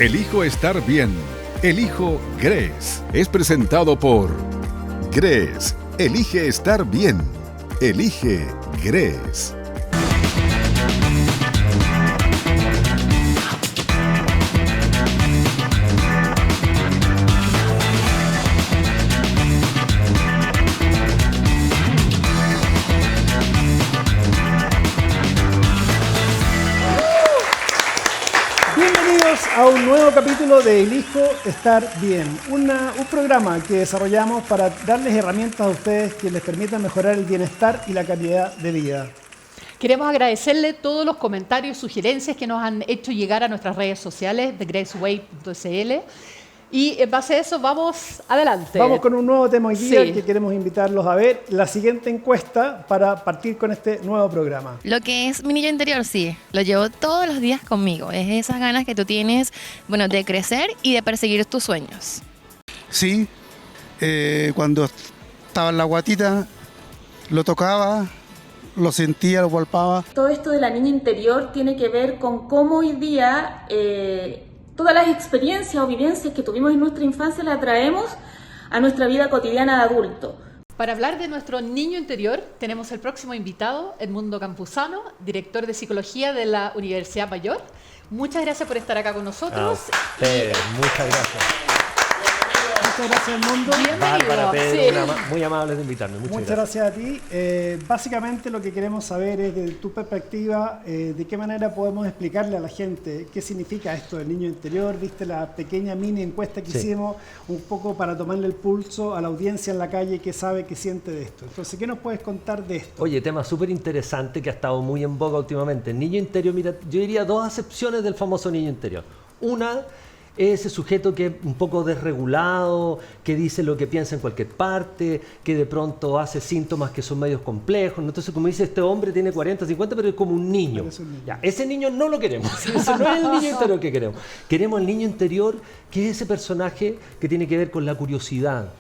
Elijo estar bien. Elijo Gress. Es presentado por Gress. Elige estar bien. Elige Gress. A un nuevo capítulo de Elijo Estar Bien, un programa que desarrollamos para darles herramientas a ustedes que les permitan mejorar el bienestar y la calidad de vida. Queremos agradecerle todos los comentarios, sugerencias que nos han hecho llegar a nuestras redes sociales de graceway.cl. Y en base a eso, vamos adelante. Vamos con un nuevo tema hoy día Sí. que queremos invitarlos a ver. La siguiente encuesta para partir con este nuevo programa. Lo que es mi niño interior, sí, lo llevo todos los días conmigo. Es esas ganas que tú tienes, bueno, de crecer y de perseguir tus sueños. Sí, cuando estaba en la guatita, lo tocaba, lo sentía, lo palpaba. Todo esto de la niña interior tiene que ver con cómo hoy día todas las experiencias o vivencias que tuvimos en nuestra infancia las traemos a nuestra vida cotidiana de adulto. Para hablar de nuestro niño interior, tenemos el próximo invitado, Edmundo Campuzano, director de Psicología de la Universidad Mayor. Muchas gracias por estar acá con nosotros. Muchas gracias. Muchas gracias, Edmundo. Bárbara, Pedro, Sí. muy amables de invitarme. Muchas gracias a ti. Básicamente lo que queremos saber es, desde tu perspectiva, de qué manera podemos explicarle a la gente qué significa esto del niño interior. Viste la pequeña mini encuesta que hicimos, un poco para tomarle el pulso a la audiencia en la calle que sabe, que siente de esto. Entonces, ¿qué nos puedes contar de esto? Oye, tema súper interesante que ha estado muy en boga últimamente. El niño interior, mira, yo diría dos acepciones del famoso niño interior. Una, ese sujeto que es un poco desregulado, que dice lo que piensa en cualquier parte, que de pronto hace síntomas que son medios complejos. Entonces, como dice, este hombre tiene 40, 50, pero es como un niño. Ya, ese niño no lo queremos. Ese no es el niño interior que queremos. Queremos el niño interior, que es ese personaje que tiene que ver con la curiosidad,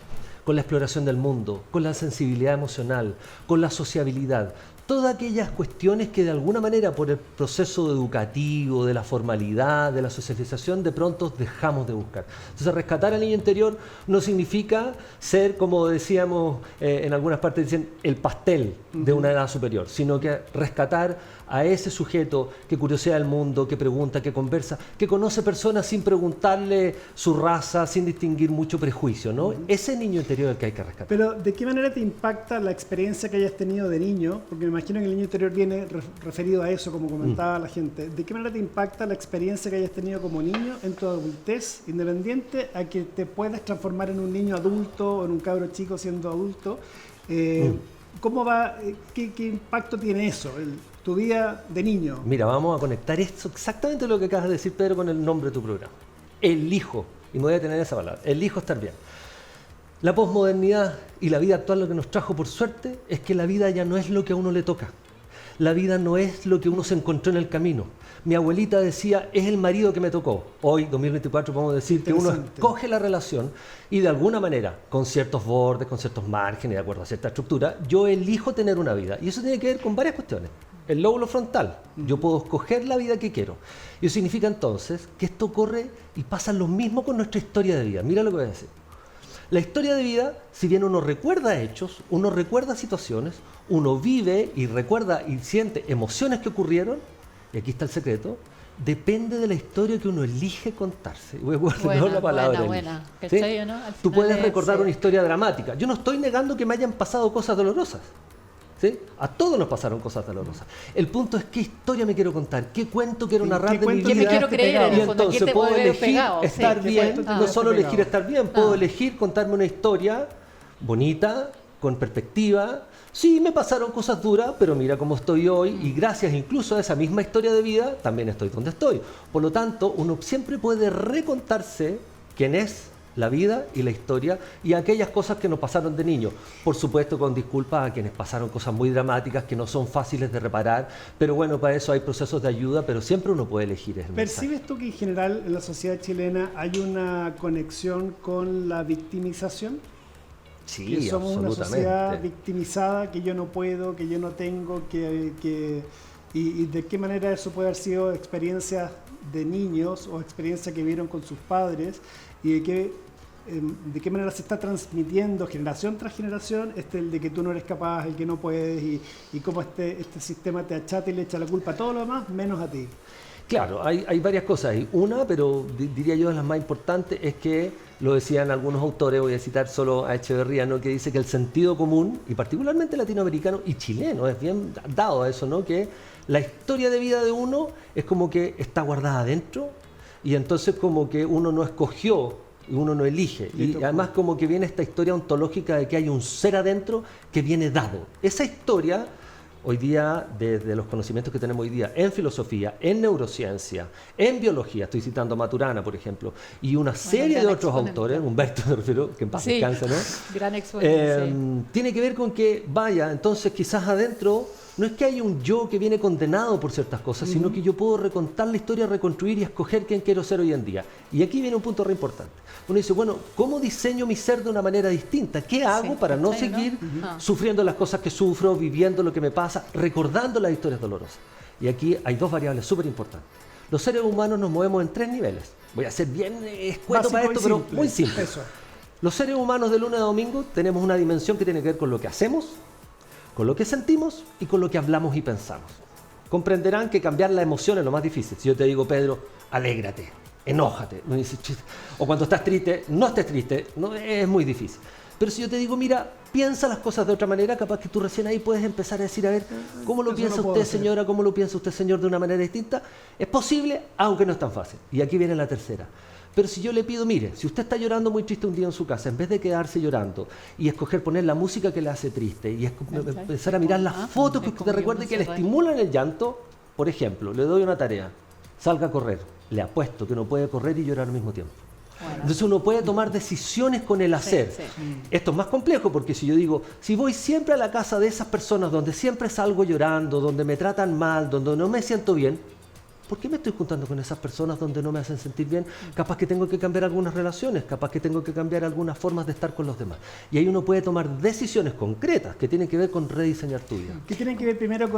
con la exploración del mundo, con la sensibilidad emocional, con la sociabilidad. Todas aquellas cuestiones que de alguna manera por el proceso educativo, de la formalidad, de la socialización, de pronto dejamos de buscar. Entonces, rescatar al niño interior no significa ser, como decíamos en algunas partes, dicen el pastel de una edad superior, sino que rescatar a ese sujeto que curiosea el mundo, que pregunta, que conversa, que conoce personas sin preguntarle su raza, sin distinguir mucho prejuicio, ¿no? Ese niño interior es el que hay que rescatar. Pero, ¿de qué manera te impacta la experiencia que hayas tenido de niño? Porque me imagino que el niño interior viene referido a eso, como comentaba la gente. ¿De qué manera te impacta la experiencia que hayas tenido como niño en tu adultez, independiente a que te puedas transformar en un niño adulto o en un cabro chico siendo adulto? ¿Cómo va? ¿Qué impacto tiene eso, tu vida de niño? Mira, vamos a conectar esto, exactamente lo que acabas de decir, Pedro, con el nombre de tu programa. Elijo, y me voy a tener esa palabra, elijo estar bien. La posmodernidad y la vida actual lo que nos trajo, por suerte, es que la vida ya no es lo que a uno le toca. La vida no es lo que uno se encontró en el camino. Mi abuelita decía, es el marido que me tocó. Hoy, 2024, podemos decir que uno escoge la relación y de alguna manera, con ciertos bordes, con ciertos márgenes, de acuerdo a cierta estructura, yo elijo tener una vida. Y eso tiene que ver con varias cuestiones. El lóbulo frontal. Yo puedo escoger la vida que quiero. Y eso significa entonces que esto ocurre y pasa lo mismo con nuestra historia de vida. Mira lo que voy a decir. La historia de vida, si bien uno recuerda hechos, uno recuerda situaciones, uno vive y recuerda y siente emociones que ocurrieron, y aquí está el secreto, depende de la historia que uno elige contarse. Voy a guardar la palabra. Buena. ¿Sí? ¿No? Tú puedes recordar una historia dramática. Yo no estoy negando que me hayan pasado cosas dolorosas. ¿Sí? A todos nos pasaron cosas dolorosas. El punto es qué historia me quiero contar, qué cuento quiero narrar de mi vida. ¿Qué me quiero creer en Y el fondo? entonces puedo elegir estar bien, no solo pegado. elegir estar bien, puedo elegir contarme una historia bonita, con perspectiva. Sí, me pasaron cosas duras, pero mira cómo estoy hoy y gracias incluso a esa misma historia de vida también estoy donde estoy. Por lo tanto, uno siempre puede recontarse quién es, la vida y la historia y aquellas cosas que nos pasaron de niño. Por supuesto, con disculpas a quienes pasaron cosas muy dramáticas que no son fáciles de reparar, pero bueno, para eso hay procesos de ayuda, pero siempre uno puede elegir. ¿Percibes tú que en general en la sociedad chilena hay una conexión con la victimización? Sí, que somos una absolutamente. sociedad victimizada, que yo no puedo, que yo no tengo, y de qué manera eso puede haber sido experiencias de niños o experiencias que vieron con sus padres y de qué manera se está transmitiendo generación tras generación el de que tú no eres capaz, el que no puedes y cómo este sistema te achata y le echa la culpa a todo lo demás menos a ti. Claro, hay varias cosas ahí. Una, pero diría yo de las más importantes, es que lo decían algunos autores, voy a citar solo a Echeverría, ¿no? Que dice que el sentido común, y particularmente latinoamericano y chileno, es bien dado a eso, ¿no? Que la historia de vida de uno es como que está guardada adentro y entonces como que uno no escogió y uno no elige. Y además como que viene esta historia ontológica de que hay un ser adentro que viene dado. Esa historia... Hoy día, desde los conocimientos que tenemos hoy día en filosofía, en neurociencia, en biología, estoy citando a Maturana, por ejemplo, y una serie de otros autores, Humberto me refiero, que en paz descanse, ¿no? Gran exponente, tiene que ver con que, vaya, entonces quizás adentro, no es que haya un yo que viene condenado por ciertas cosas, sino que yo puedo recontar la historia, reconstruir y escoger quién quiero ser hoy en día. Y aquí viene un punto re importante. Uno dice, bueno, ¿cómo diseño mi ser de una manera distinta? ¿Qué hago para no seguir sufriendo las cosas que sufro, viviendo lo que me pasa, recordando las historias dolorosas? Y aquí hay dos variables súper importantes. Los seres humanos nos movemos en 3 niveles. Voy a ser bien escueto para esto, pero muy simple. Eso. Los seres humanos de lunes a domingo tenemos una dimensión que tiene que ver con lo que hacemos, con lo que sentimos y con lo que hablamos y pensamos. Comprenderán que cambiar la emoción es lo más difícil. Si yo te digo, Pedro, alégrate, enójate, no dices, o cuando estás triste, no estés triste, no, es muy difícil. Pero si yo te digo, mira, piensa las cosas de otra manera, capaz que tú recién ahí puedes empezar a decir, a ver, ¿cómo lo piensa usted, señora? ¿Cómo lo piensa usted, señor, de una manera distinta? Es posible, aunque no es tan fácil. Y aquí viene la tercera. Pero si yo le pido, mire, si usted está llorando muy triste un día en su casa, en vez de quedarse llorando y escoger poner la música que le hace triste y empezar a mirar las fotos que usted recuerde que le estimulan el llanto, por ejemplo, le doy una tarea, salga a correr. Le apuesto que no puede correr y llorar al mismo tiempo. Bueno. Entonces uno puede tomar decisiones con el hacer. Esto es más complejo porque si yo digo, si voy siempre a la casa de esas personas donde siempre salgo llorando, donde me tratan mal, donde no me siento bien, ¿por qué me estoy juntando con esas personas donde no me hacen sentir bien? Capaz que tengo que cambiar algunas relaciones, capaz que tengo que cambiar algunas formas de estar con los demás. Y ahí uno puede tomar decisiones concretas que tienen que ver con rediseñar tu vida. Que tienen que ver primero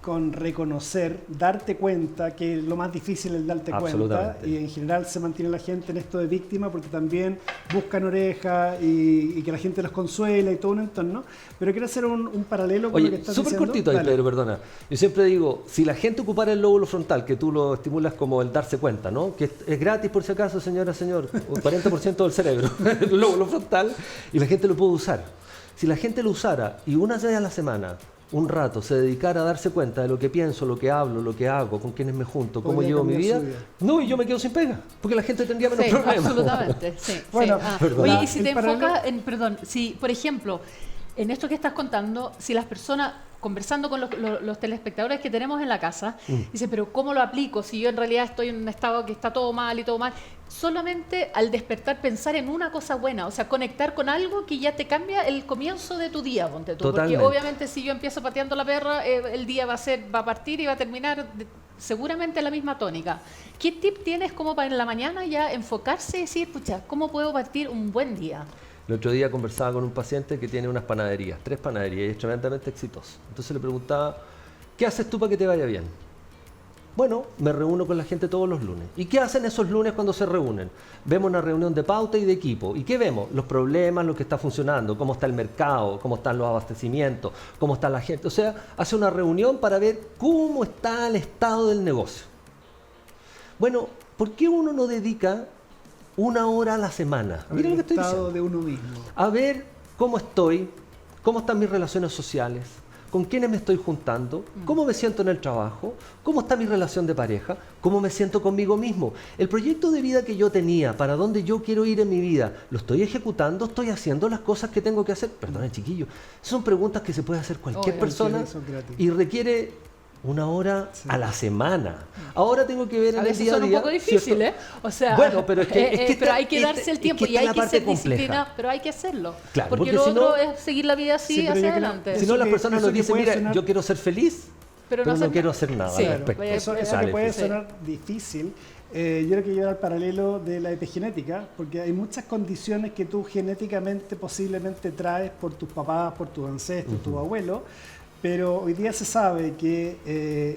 con reconocer, darte cuenta, que lo más difícil es darte cuenta. Y en general se mantiene la gente en esto de víctima porque también buscan oreja y que la gente los consuela y todo un entorno. Pero quiero hacer un paralelo con lo que estás diciendo. Súper cortito ahí, Pedro, perdona. Yo siempre digo, si la gente ocupara el lóbulo frontal, que tú lo estimulas como el darse cuenta, ¿no? Que es gratis por si acaso, señora, señor, un 40% del cerebro, el lóbulo frontal, y la gente lo puede usar. Si la gente lo usara y una vez a la semana, un rato, se dedicara a darse cuenta de lo que pienso, lo que hablo, lo que hago, con quiénes me junto, cómo llevo mi vida, no, y yo me quedo sin pega, porque la gente tendría menos problemas. Absolutamente, sí. Bueno, oye, y si te enfocas en, si, por ejemplo, en esto que estás contando, si las personas, conversando con los telespectadores que tenemos en la casa, dicen, pero ¿cómo lo aplico si yo en realidad estoy en un estado que está todo mal y todo mal? Solamente al despertar pensar en una cosa buena, o sea, conectar con algo que ya te cambia el comienzo de tu día, ponte tú. Porque obviamente si yo empiezo pateando la perra, el día va a partir y va a terminar seguramente en la misma tónica. ¿Qué tip tienes como para en la mañana ya enfocarse y decir, pucha, ¿cómo puedo partir un buen día? El otro día conversaba con un paciente que tiene unas panaderías, 3 panaderías, y es tremendamente exitoso. Entonces le preguntaba, ¿qué haces tú para que te vaya bien? Bueno, me reúno con la gente todos los lunes. ¿Y qué hacen esos lunes cuando se reúnen? Vemos una reunión de pauta y de equipo. ¿Y qué vemos? Los problemas, lo que está funcionando, cómo está el mercado, cómo están los abastecimientos, cómo está la gente. O sea, hace una reunión para ver cómo está el estado del negocio. Bueno, ¿por qué uno no dedica 1 hora a la semana? Miren lo que estoy diciendo. De uno mismo. A ver cómo estoy, cómo están mis relaciones sociales, con quiénes me estoy juntando, cómo me siento en el trabajo, cómo está mi relación de pareja, cómo me siento conmigo mismo. El proyecto de vida que yo tenía, para dónde yo quiero ir en mi vida, ¿lo estoy ejecutando? ¿Estoy haciendo las cosas que tengo que hacer? Perdón, chiquillo, son preguntas que se puede hacer cualquier persona y requiere 1 hora a la semana. Ahora tengo que ver en el día a día. Es un poco difícil, ¿eh? O sea, bueno, pero es que pero hay que darse el tiempo y hay que ser disciplinado, pero hay que hacerlo. Claro, porque lo otro es seguir la vida así hacia adelante. Si no, las personas nos dicen, mira, yo quiero ser feliz, pero no quiero hacer nada al respecto. Eso que puede sonar difícil. Yo creo que llevar al paralelo de la epigenética, porque hay muchas condiciones que tú genéticamente posiblemente traes por tus papás, por tus ancestros, tus abuelos, Pero hoy día se sabe que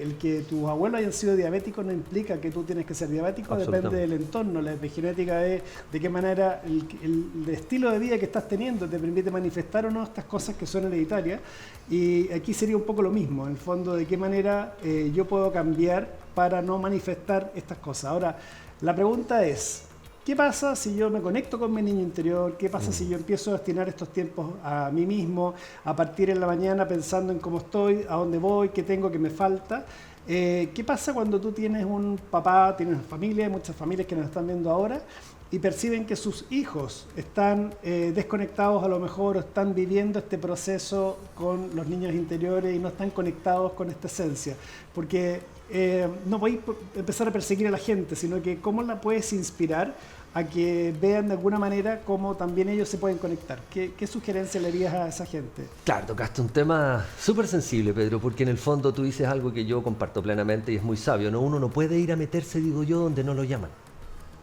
el que tus abuelos hayan sido diabéticos no implica que tú tienes que ser diabético, depende del entorno. La epigenética es de qué manera el estilo de vida que estás teniendo te permite manifestar o no estas cosas que son hereditarias. Y aquí sería un poco lo mismo, en el fondo, de qué manera yo puedo cambiar para no manifestar estas cosas. Ahora, la pregunta es, ¿qué pasa si yo me conecto con mi niño interior? ¿Qué pasa si yo empiezo a destinar estos tiempos a mí mismo, a partir en la mañana pensando en cómo estoy, a dónde voy, qué tengo, qué me falta? ¿Qué pasa cuando tú tienes un papá, tienes una familia, hay muchas familias que nos están viendo ahora, y perciben que sus hijos están desconectados a lo mejor, o están viviendo este proceso con los niños interiores y no están conectados con esta esencia? Porque no podéis empezar a perseguir a la gente, sino que cómo la puedes inspirar a que vean de alguna manera cómo también ellos se pueden conectar. ¿Qué sugerencia le harías a esa gente? Claro, tocaste un tema súper sensible, Pedro, porque en el fondo tú dices algo que yo comparto plenamente y es muy sabio, ¿no? Uno no puede ir a meterse, digo yo, donde no lo llaman,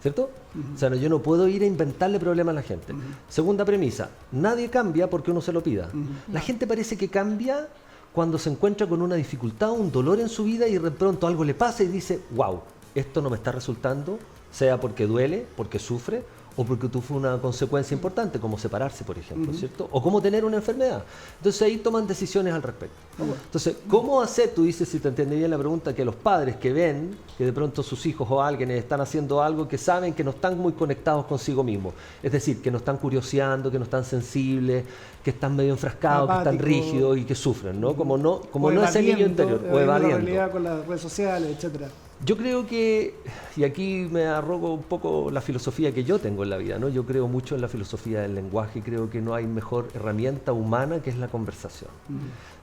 ¿cierto? O sea, yo no puedo ir a inventarle problemas a la gente. Segunda premisa, nadie cambia porque uno se lo pida. La gente parece que cambia cuando se encuentra con una dificultad, un dolor en su vida y de pronto algo le pasa y dice, wow, esto no me está resultando, sea porque duele, porque sufre o porque tuvo una consecuencia importante, como separarse, por ejemplo, ¿cierto? O como tener una enfermedad. Entonces ahí toman decisiones al respecto. Entonces, ¿cómo hacer? Tú dices, si te entendí bien la pregunta, que los padres que ven que de pronto sus hijos o alguien están haciendo algo que saben que no están muy conectados consigo mismos. Es decir, que no están curioseando, que no están sensibles, que están medio enfrascados, apático, que están rígidos y que sufren, ¿no? Como no es el niño interior, o evadiendo. la realidad con las redes sociales, etcétera. Yo creo que, y aquí me arrogo un poco la filosofía que yo tengo en la vida, ¿no? Yo creo mucho en la filosofía del lenguaje y creo que no hay mejor herramienta humana que es la conversación.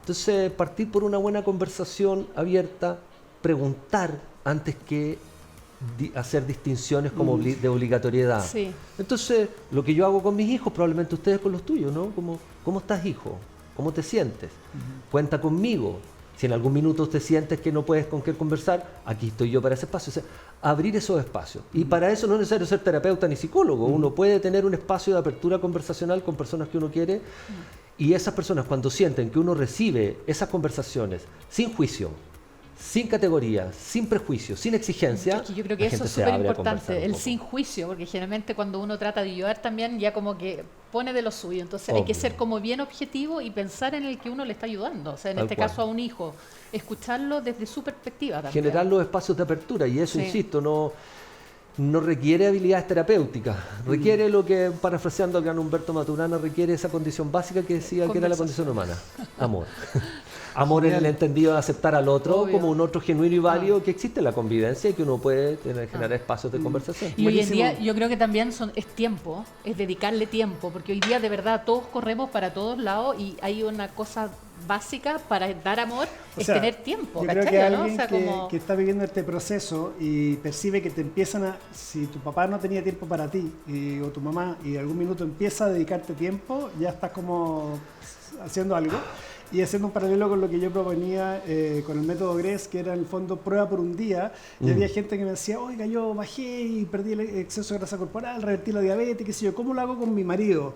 Entonces, partir por una buena conversación abierta, preguntar antes que hacer distinciones como de obligatoriedad. Sí. Entonces, lo que yo hago con mis hijos, probablemente ustedes con los tuyos, ¿no? Como, ¿cómo estás, hijo? ¿Cómo te sientes? Cuenta conmigo. Si en algún minuto te sientes que no puedes con qué conversar, aquí estoy yo para ese espacio. O sea, abrir esos espacios. Y para eso no es necesario ser terapeuta ni psicólogo. Uno puede tener un espacio de apertura conversacional con personas que uno quiere. Y esas personas, cuando sienten que uno recibe esas conversaciones sin juicio, sin categoría, sin prejuicio, sin exigencia, yo creo que la eso gente es se súper abre a importante, conversar un el poco. sin juicio, porque generalmente cuando uno trata de ayudar también ya como que pone de lo suyo, entonces hay que Obvio. ser como bien objetivo y pensar en el que uno le está ayudando, o sea, en Tal este cual. caso a un hijo, escucharlo desde su perspectiva también. Generar los espacios de apertura, y eso, Sí. insisto, no requiere habilidades terapéuticas, requiere lo que, parafraseando al gran Humberto Maturana, requiere esa condición básica que decía que era la condición humana, amor. Amor en el entendido de aceptar al otro Obvio. como un otro genuino y válido, que existe en la convivencia y que uno puede generar espacios de conversación. Y hoy en Buenísimo. día yo creo que también es tiempo, es dedicarle tiempo, porque hoy día de verdad todos corremos para todos lados y hay una cosa básica para dar amor, O es sea, tener tiempo, yo creo ¿cachai? que ¿no? alguien O sea, como... que está viviendo este proceso y percibe que te empiezan a... Si tu papá no tenía tiempo para ti o tu mamá y algún minuto empieza a dedicarte tiempo, ya estás como haciendo algo. Y haciendo un paralelo con lo que yo proponía con el método GRES, que era en el fondo prueba por un día, y había gente que me decía, oiga, yo bajé y perdí el exceso de grasa corporal, revertí la diabetes, qué sé yo, ¿cómo lo hago con mi marido?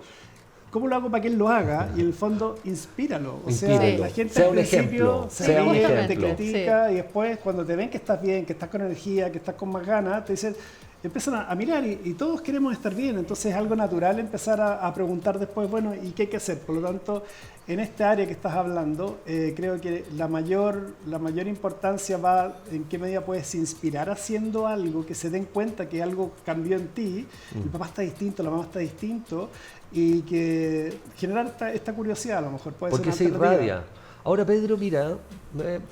¿Cómo lo hago para que él lo haga? Y en el fondo, inspíralo. O sea, Inspíralo. la gente Sea al un principio ejemplo, se sea un ríe, te ejemplo. critica, y después cuando te ven que estás bien, que estás con energía, que estás con más ganas, te dicen... Empiezan a mirar y todos queremos estar bien, entonces es algo natural empezar a preguntar después, bueno, ¿y qué hay que hacer? Por lo tanto, en esta área que estás hablando, creo que la mayor importancia va en qué medida puedes inspirar haciendo algo, que se den cuenta que algo cambió en ti, el papá está distinto, la mamá está distinto, y que generar esta curiosidad a lo mejor puede Porque ser se una alternativa. irradia. Ahora, Pedro, mira,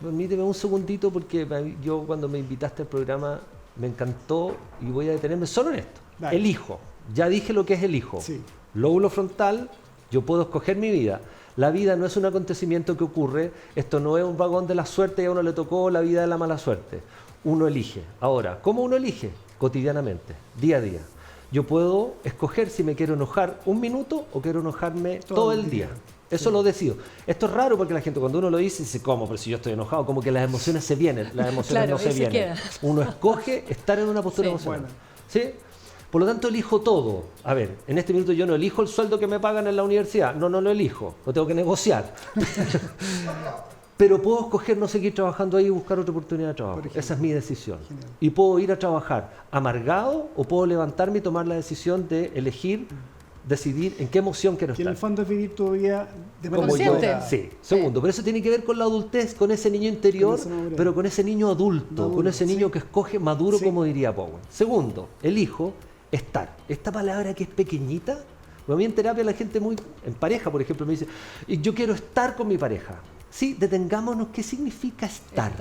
permíteme un segundito porque yo cuando me invitaste al programa me encantó y voy a detenerme solo en esto. Dale. El hijo. Ya dije lo que es el hijo. Sí. Lóbulo frontal, yo puedo escoger mi vida. La vida no es un acontecimiento que ocurre, esto no es un vagón de la suerte y a uno le tocó la vida de la mala suerte. Uno elige. Ahora, ¿cómo uno elige? Cotidianamente, día a día. Yo puedo escoger si me quiero enojar un minuto o quiero enojarme todo el día. Eso lo decido. Esto es raro porque la gente cuando uno lo dice ¿cómo? Pero si yo estoy enojado, como que las emociones se vienen, las emociones Claro, no se y se vienen. queda. Uno escoge estar en una postura Sí. emocional. Bueno. ¿Sí? Por lo tanto, elijo todo. A ver, en este minuto yo no elijo el sueldo que me pagan en la universidad. No lo elijo. Lo tengo que negociar. pero puedo escoger no seguir trabajando ahí y buscar otra oportunidad de trabajo. Esa es mi decisión. Genial. Y puedo ir a trabajar amargado o puedo levantarme y tomar la decisión de elegir, decidir en qué emoción quiero Que en estar. el fondo es vivir tu vida de manera Como yo. Consciente. Sí. Segundo, pero eso tiene que ver con la adultez, con ese niño interior, Con esa madurez. pero con ese niño adulto, Maduro, con ese niño sí. que escoge maduro, Sí. como diría Bowen. Segundo, elijo estar. Esta palabra que es pequeñita, a mí en terapia la gente en pareja, por ejemplo, me dice, "Y yo quiero estar con mi pareja". Sí, detengámonos, ¿qué significa estar?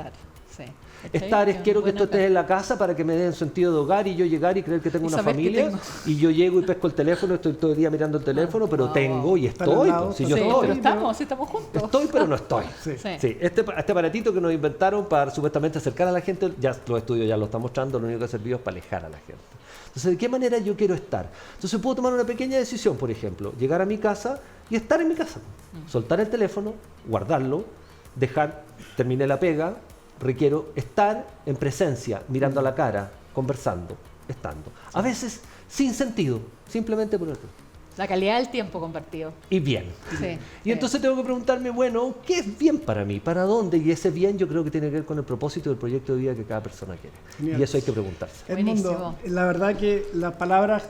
Sí. Estar es quiero que Buena tú estés en la casa para que me den sentido de hogar y yo llegar y creer que tengo Y una saber que familia tengo. y yo llego y pesco el teléfono, estoy todo el día mirando el teléfono, pero no. tengo y Está al estoy. lado, Pues, si está yo Sí, al estoy. pero estamos juntos. Estoy, pero no estoy. Sí. Sí. Sí, este aparatito que nos inventaron para supuestamente acercar a la gente, ya los estudios ya lo están mostrando, lo único que ha servido es para alejar a la gente. Entonces, ¿de qué manera yo quiero estar? Entonces puedo tomar una pequeña decisión, por ejemplo, llegar a mi casa y estar en mi casa. Soltar el teléfono, guardarlo, terminé la pega, requiero estar en presencia, mirando a la cara, conversando, estando. A veces sin sentido, simplemente por eso. La calidad del tiempo compartido. Y bien. Sí. Y entonces tengo que preguntarme, bueno, ¿qué es bien para mí? ¿Para dónde? Y ese bien yo creo que tiene que ver con el propósito del proyecto de vida que cada persona quiere. Genial. Y eso hay que preguntarse. Edmundo, Buenísimo. la verdad que las palabras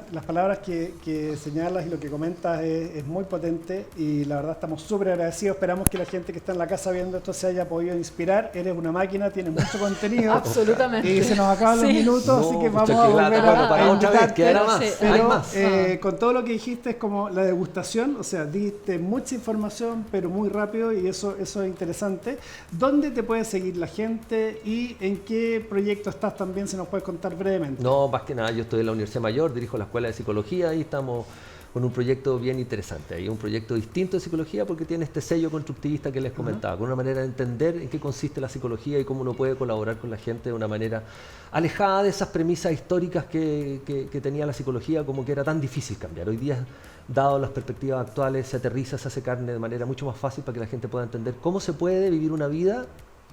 que señalas y lo que comentas es muy potente y la verdad estamos súper agradecidos. Esperamos que la gente que está en la casa viendo esto se haya podido inspirar. Eres una máquina, tienes mucho contenido. Absolutamente. Y se nos acaban los Sí. minutos, No, así que pucha, vamos qué a volver lata. Bueno, para a otra vez, invitarte. quedará pero más. sí, Hay Pero más. con todo lo que dijiste es como la degustación, o sea, diste mucha información, pero muy rápido y eso es interesante. ¿Dónde te puede seguir la gente y en qué proyecto estás también, si nos puedes contar brevemente? No, más que nada, yo estoy en la Universidad Mayor, dirijo la Escuela de Psicología y estamos con un proyecto bien interesante. Hay un proyecto distinto de psicología porque tiene este sello constructivista que les comentaba, con una manera de entender en qué consiste la psicología y cómo uno puede colaborar con la gente de una manera alejada de esas premisas históricas que tenía la psicología, como que era tan difícil cambiar. Hoy día, dado las perspectivas actuales, se aterriza, se hace carne de manera mucho más fácil para que la gente pueda entender cómo se puede vivir una vida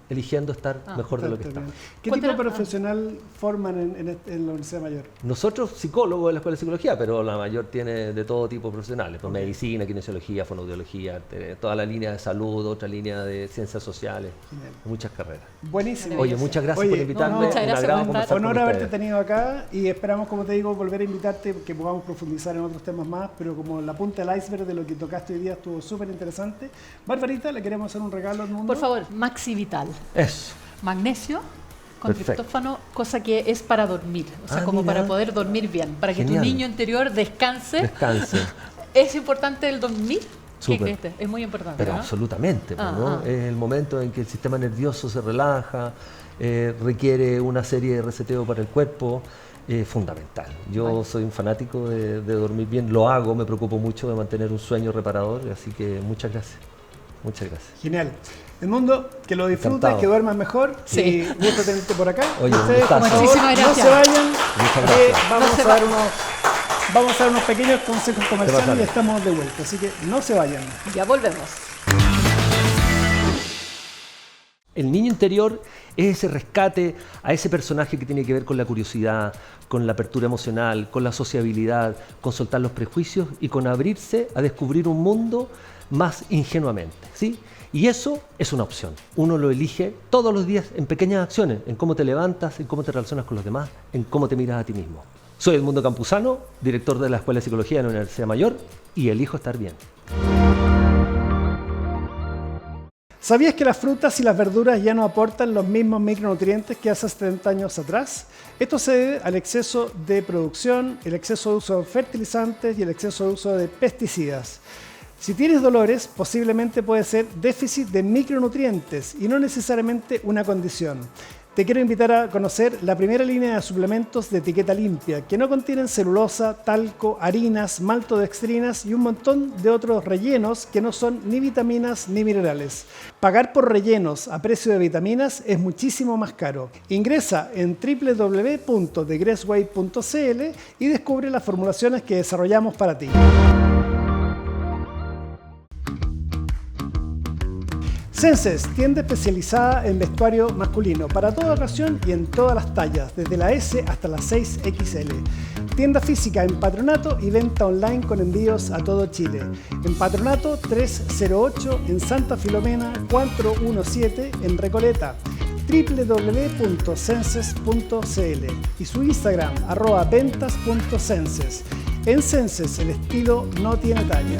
eligiendo estar mejor de lo que Está está. bien. ¿Qué Cuéntanos- tipo de profesional forman en la Universidad Mayor? Nosotros, psicólogos de la Escuela de Psicología, pero la mayor tiene de todo tipo de profesionales, pues medicina, kinesiología, fonoaudiología, toda la línea de salud, otra línea de ciencias sociales, Genial. muchas carreras. Buenísimo. Oye, muchas gracias Oye, por invitarme, no, muchas un gracias agrado por conversar Honor con haberte ustedes. tenido acá y esperamos, como te digo, volver a invitarte que podamos profundizar en otros temas más, pero como la punta del iceberg de lo que tocaste hoy día estuvo súper interesante. Barbarita, le queremos hacer un regalo al mundo. Por favor, Maxi Vital. Eso. Magnesio con Perfecto. triptófano, cosa que es para dormir, o sea, como mira. para poder dormir bien, para que Genial. tu niño interior descanse. Descanse. ¿Es importante el dormir? ¿Qué Súper. crees? Es muy importante, Pero ¿no? absolutamente, pues, Ah, ¿no? ah. Es el momento en que el sistema nervioso se relaja, requiere una serie de reseteo para el cuerpo, fundamental. Yo Vale. soy un fanático de dormir bien, lo hago, me preocupo mucho de mantener un sueño reparador, así que muchas gracias. Muchas gracias. Genial. El mundo, que lo disfrutes, Encantado. que duermas mejor. Sí. Y gusto tenerte por acá. Oye, Y ustedes, un por gustazo. favor, Muchísimas no gracias. se vayan. Muchas que gracias. vamos, No se a dar vayan. vamos a dar unos pequeños consejos comerciales pasa? y estamos de vuelta. Así que no se vayan. Ya volvemos. El niño interior es ese rescate a ese personaje que tiene que ver con la curiosidad, con la apertura emocional, con la sociabilidad, con soltar los prejuicios y con abrirse a descubrir un mundo más ingenuamente, ¿sí? Y eso es una opción. Uno lo elige todos los días en pequeñas acciones, en cómo te levantas, en cómo te relacionas con los demás, en cómo te miras a ti mismo. Soy Edmundo Campuzano, director de la Escuela de Psicología de la Universidad Mayor y elijo estar bien. ¿Sabías que las frutas y las verduras ya no aportan los mismos micronutrientes que hace 70 años atrás? Esto se debe al exceso de producción, el exceso de uso de fertilizantes y el exceso de uso de pesticidas. Si tienes dolores, posiblemente puede ser déficit de micronutrientes y no necesariamente una condición. Te quiero invitar a conocer la primera línea de suplementos de etiqueta limpia, que no contienen celulosa, talco, harinas, maltodextrinas y un montón de otros rellenos que no son ni vitaminas ni minerales. Pagar por rellenos a precio de vitaminas es muchísimo más caro. Ingresa en www.thegressway.cl y descubre las formulaciones que desarrollamos para ti. Senses, tienda especializada en vestuario masculino para toda ocasión y en todas las tallas, desde la S hasta la 6XL. tienda física en Patronato y venta online con envíos a todo Chile. En Patronato 308, en Santa Filomena 417, en Recoleta, www.censes.cl y su Instagram @ventas.censes. En Censes el estilo no tiene talla.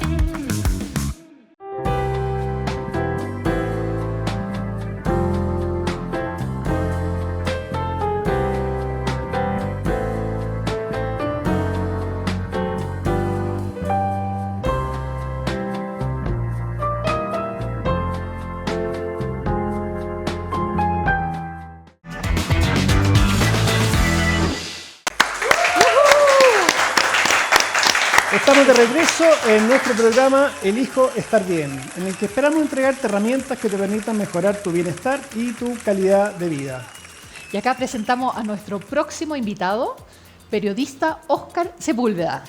Estamos de regreso en nuestro programa Elijo Estar Bien, en el que esperamos entregarte herramientas que te permitan mejorar tu bienestar y tu calidad de vida. Y acá presentamos a nuestro próximo invitado, periodista Óscar Sepúlveda.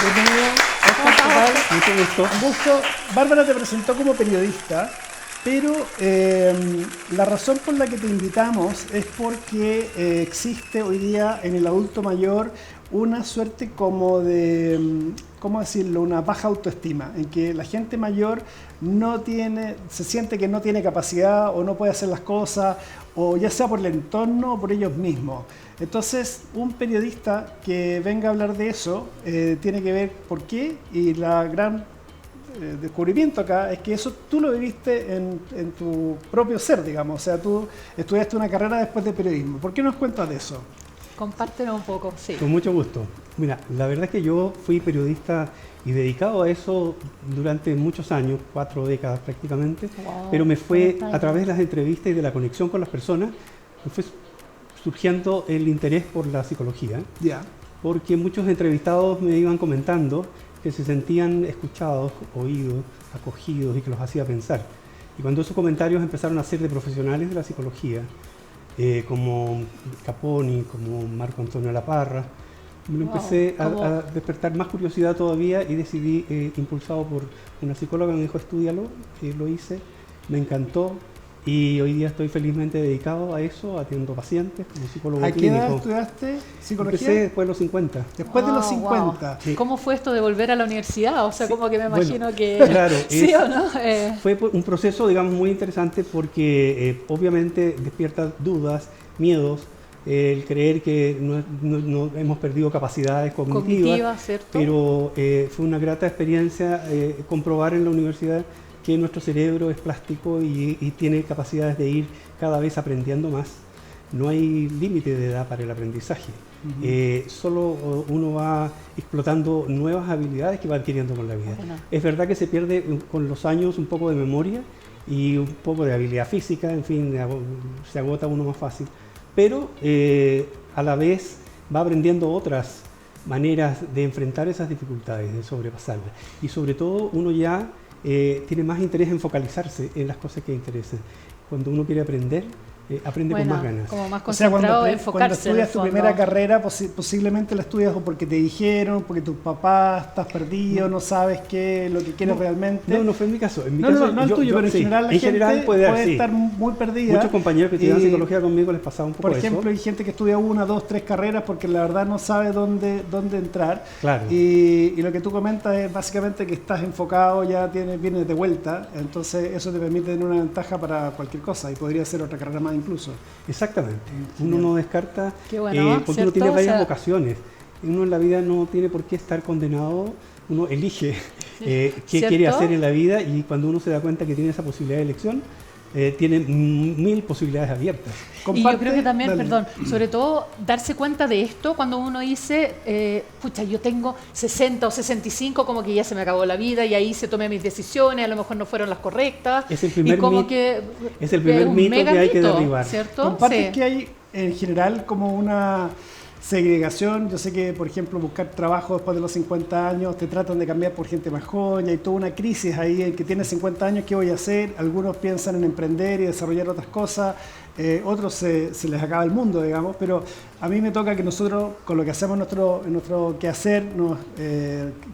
Bienvenido, Óscar, ¿qué tal? Mucho gusto. Un gusto. Bárbara te presentó como periodista, pero la razón por la que te invitamos es porque existe hoy día en el adulto mayor una suerte como de, ¿cómo decirlo?, una baja autoestima, en que la gente mayor se siente que no tiene capacidad o no puede hacer las cosas, o ya sea por el entorno o por ellos mismos. Entonces, un periodista que venga a hablar de eso tiene que ver por qué, y la gran descubrimiento acá es que eso tú lo viviste en tu propio ser, digamos. O sea, tú estudiaste una carrera después de periodismo. ¿Por qué nos cuentas de eso? Compártenos un poco, sí. Con mucho gusto. Mira, la verdad es que yo fui periodista y dedicado a eso durante muchos años, 4 décadas prácticamente, pero me fue a través de las entrevistas y de la conexión con las personas, me fue surgiendo el interés por la psicología, Ya. porque muchos entrevistados me iban comentando que se sentían escuchados, oídos, acogidos y que los hacía pensar. Y cuando esos comentarios empezaron a ser de profesionales de la psicología, como Caponi, como Marco Antonio Laparra, me empecé a despertar más curiosidad todavía y decidí, impulsado por una psicóloga, me dijo estudialo, lo hice, me encantó y hoy día estoy felizmente dedicado a eso, atiendo pacientes como psicólogo ¿A qué clínico. edad estudiaste psicología? Empecé después de los 50. Después de los Wow, 50. Sí. ¿Cómo fue esto de volver a la universidad? O sea, como que me imagino Bueno, que... claro, ¿Sí o no? Fue un proceso, digamos, muy interesante porque obviamente despierta dudas, miedos, el creer que no hemos perdido capacidades cognitivas, ¿cierto? pero fue una grata experiencia comprobar en la universidad que nuestro cerebro es plástico y tiene capacidades de ir cada vez aprendiendo más. No hay límite de edad para el aprendizaje. Solo uno va explotando nuevas habilidades que va adquiriendo con la vida. Bueno. Es verdad que se pierde con los años un poco de memoria y un poco de habilidad física, en fin, se agota uno más fácil. Pero a la vez va aprendiendo otras maneras de enfrentar esas dificultades, de sobrepasarlas. Y sobre todo uno ya tiene más interés en focalizarse en las cosas que interesan. Cuando uno quiere aprender, aprende con más ganas. Como más O sea, concentrado, cuando enfocarse estudias tu en el primera fondo. carrera, posiblemente la estudias o porque te dijeron, porque tus papás estás perdido, no sabes qué lo que quieres realmente. No fue en mi caso. En mi No, caso, no el tuyo, pero en sí, general la en gente general puede sí. estar muy perdida. Muchos compañeros que estudian Y, psicología conmigo les pasaba un poco por ejemplo, eso. hay gente que estudia 1, 2, 3 carreras porque la verdad no sabe dónde entrar. Claro. Y lo que tú comentas es básicamente que estás enfocado, ya vienes de vuelta, entonces eso te permite tener una ventaja para cualquier cosa y podría ser otra carrera más incluso. Exactamente. Uno no descarta Qué bueno, porque ¿cierto? uno tiene varias O sea, vocaciones. Uno en la vida no tiene por qué estar condenado. Uno elige qué ¿cierto? quiere hacer en la vida y cuando uno se da cuenta que tiene esa posibilidad de elección, tiene 1000 posibilidades abiertas. Y yo creo que también, Dale. perdón, sobre todo darse cuenta de esto cuando uno dice, pucha, yo tengo 60 o 65, como que ya se me acabó la vida y ahí se tomé mis decisiones, a lo mejor no fueron las correctas. Es el primer y como mito- que es el primer un mito mega que hay que mito, derribar. ¿cierto? Compartes Sí. que hay en general como una segregación. Yo sé que, por ejemplo, buscar trabajo después de los 50 años, te tratan de cambiar por gente más joven, y hay toda una crisis ahí, el que tiene 50 años, ¿qué voy a hacer? Algunos piensan en emprender y desarrollar otras cosas, otros se les acaba el mundo, digamos, pero a mí me toca que nosotros, con lo que hacemos en nuestro quehacer,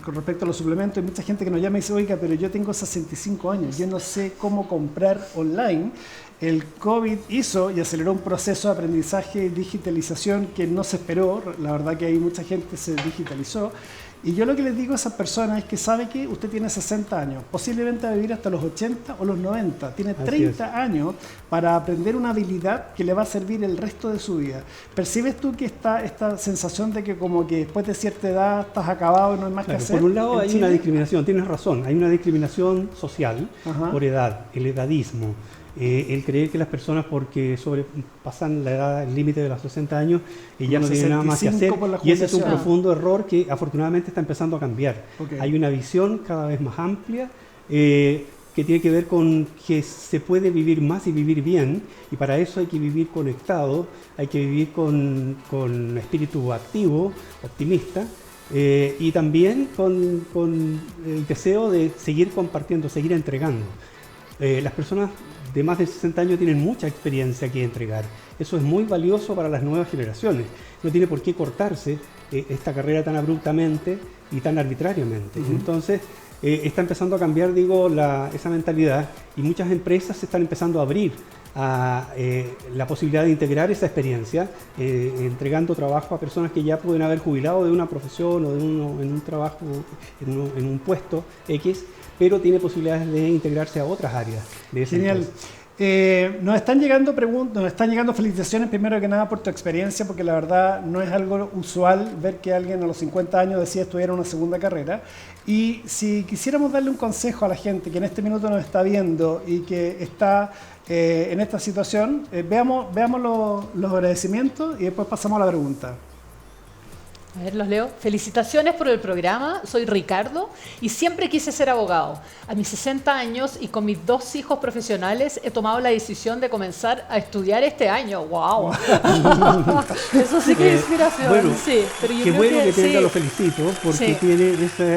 con respecto a los suplementos, hay mucha gente que nos llama y dice, oiga, pero yo tengo 65 años, yo no sé cómo comprar online. el COVID hizo y aceleró un proceso de aprendizaje y digitalización que no se esperó. La verdad que hay mucha gente se digitalizó. Y yo lo que les digo a esas personas es que sabe que usted tiene 60 años, posiblemente va a vivir hasta los 80 o los 90. Tiene 30 años para aprender una habilidad que le va a servir el resto de su vida. ¿Percibes tú que esta sensación de que como que después de cierta edad estás acabado y no hay más que hacer? Por un lado hay Chile? una discriminación, tienes razón, hay una discriminación social por edad, el edadismo. El creer que las personas porque sobrepasan la edad, el límite de los 60 años y ya no tienen nada más que hacer, y ese es un profundo error que afortunadamente está empezando a cambiar. Hay una visión cada vez más amplia que tiene que ver con que se puede vivir más y vivir bien, y para eso hay que vivir conectado, hay que vivir con espíritu activo, optimista, y también con el deseo de seguir compartiendo, seguir entregando. Las personas de más de 60 años tienen mucha experiencia que entregar. Eso es muy valioso para las nuevas generaciones. No tiene por qué cortarse esta carrera tan abruptamente y tan arbitrariamente. Entonces, está empezando a cambiar, digo, esa mentalidad, y muchas empresas se están empezando a abrir a la posibilidad de integrar esa experiencia, entregando trabajo a personas que ya pueden haber jubilado de una profesión o en un trabajo, en un puesto X, pero tiene posibilidades de integrarse a otras áreas de esa Genial. Nos están llegando preguntas, nos están llegando felicitaciones primero que nada por tu experiencia, porque la verdad no es algo usual ver que alguien a los 50 años decide estudiar una segunda carrera. Y si quisiéramos darle un consejo a la gente que en este minuto nos está viendo y que está en esta situación, veamos los agradecimientos y después pasamos a la pregunta. A ver, los leo. Felicitaciones por el programa. Soy Ricardo y siempre quise ser abogado. A mis 60 años y con mis 2 hijos profesionales he tomado la decisión de comenzar a estudiar este año. ¡Wow! Eso sí que es inspiración. Bueno, sí, pero yo qué creo bueno que tenga, sí. lo felicito, porque Sí. tiene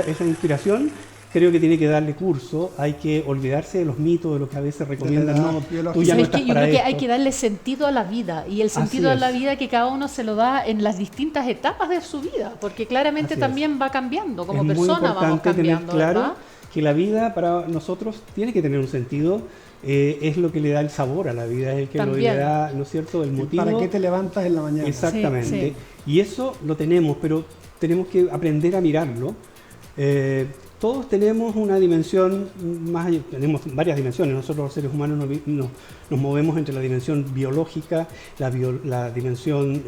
esa inspiración. Creo que tiene que darle curso, hay que olvidarse de los mitos, de lo que a veces recomiendan. No, tú ya no ¿Sabes estás qué? Yo para creo que esto. hay que darle sentido a la vida, y el sentido Así a la es. vida que cada uno se lo da en las distintas etapas de su vida, porque claramente Así también va cambiando, como Es muy persona vamos importante tener cambiando, claro ¿verdad? que la vida para nosotros tiene que tener un sentido, es lo que le da el sabor a la vida, es el que También. le da, ¿no es cierto?, el motivo. ¿Para qué te levantas en la mañana? Exactamente. Sí, Y eso lo tenemos, pero tenemos que aprender a mirarlo. Todos tenemos una dimensión más allá, tenemos varias dimensiones. Nosotros los seres humanos nos movemos entre la dimensión biológica, la dimensión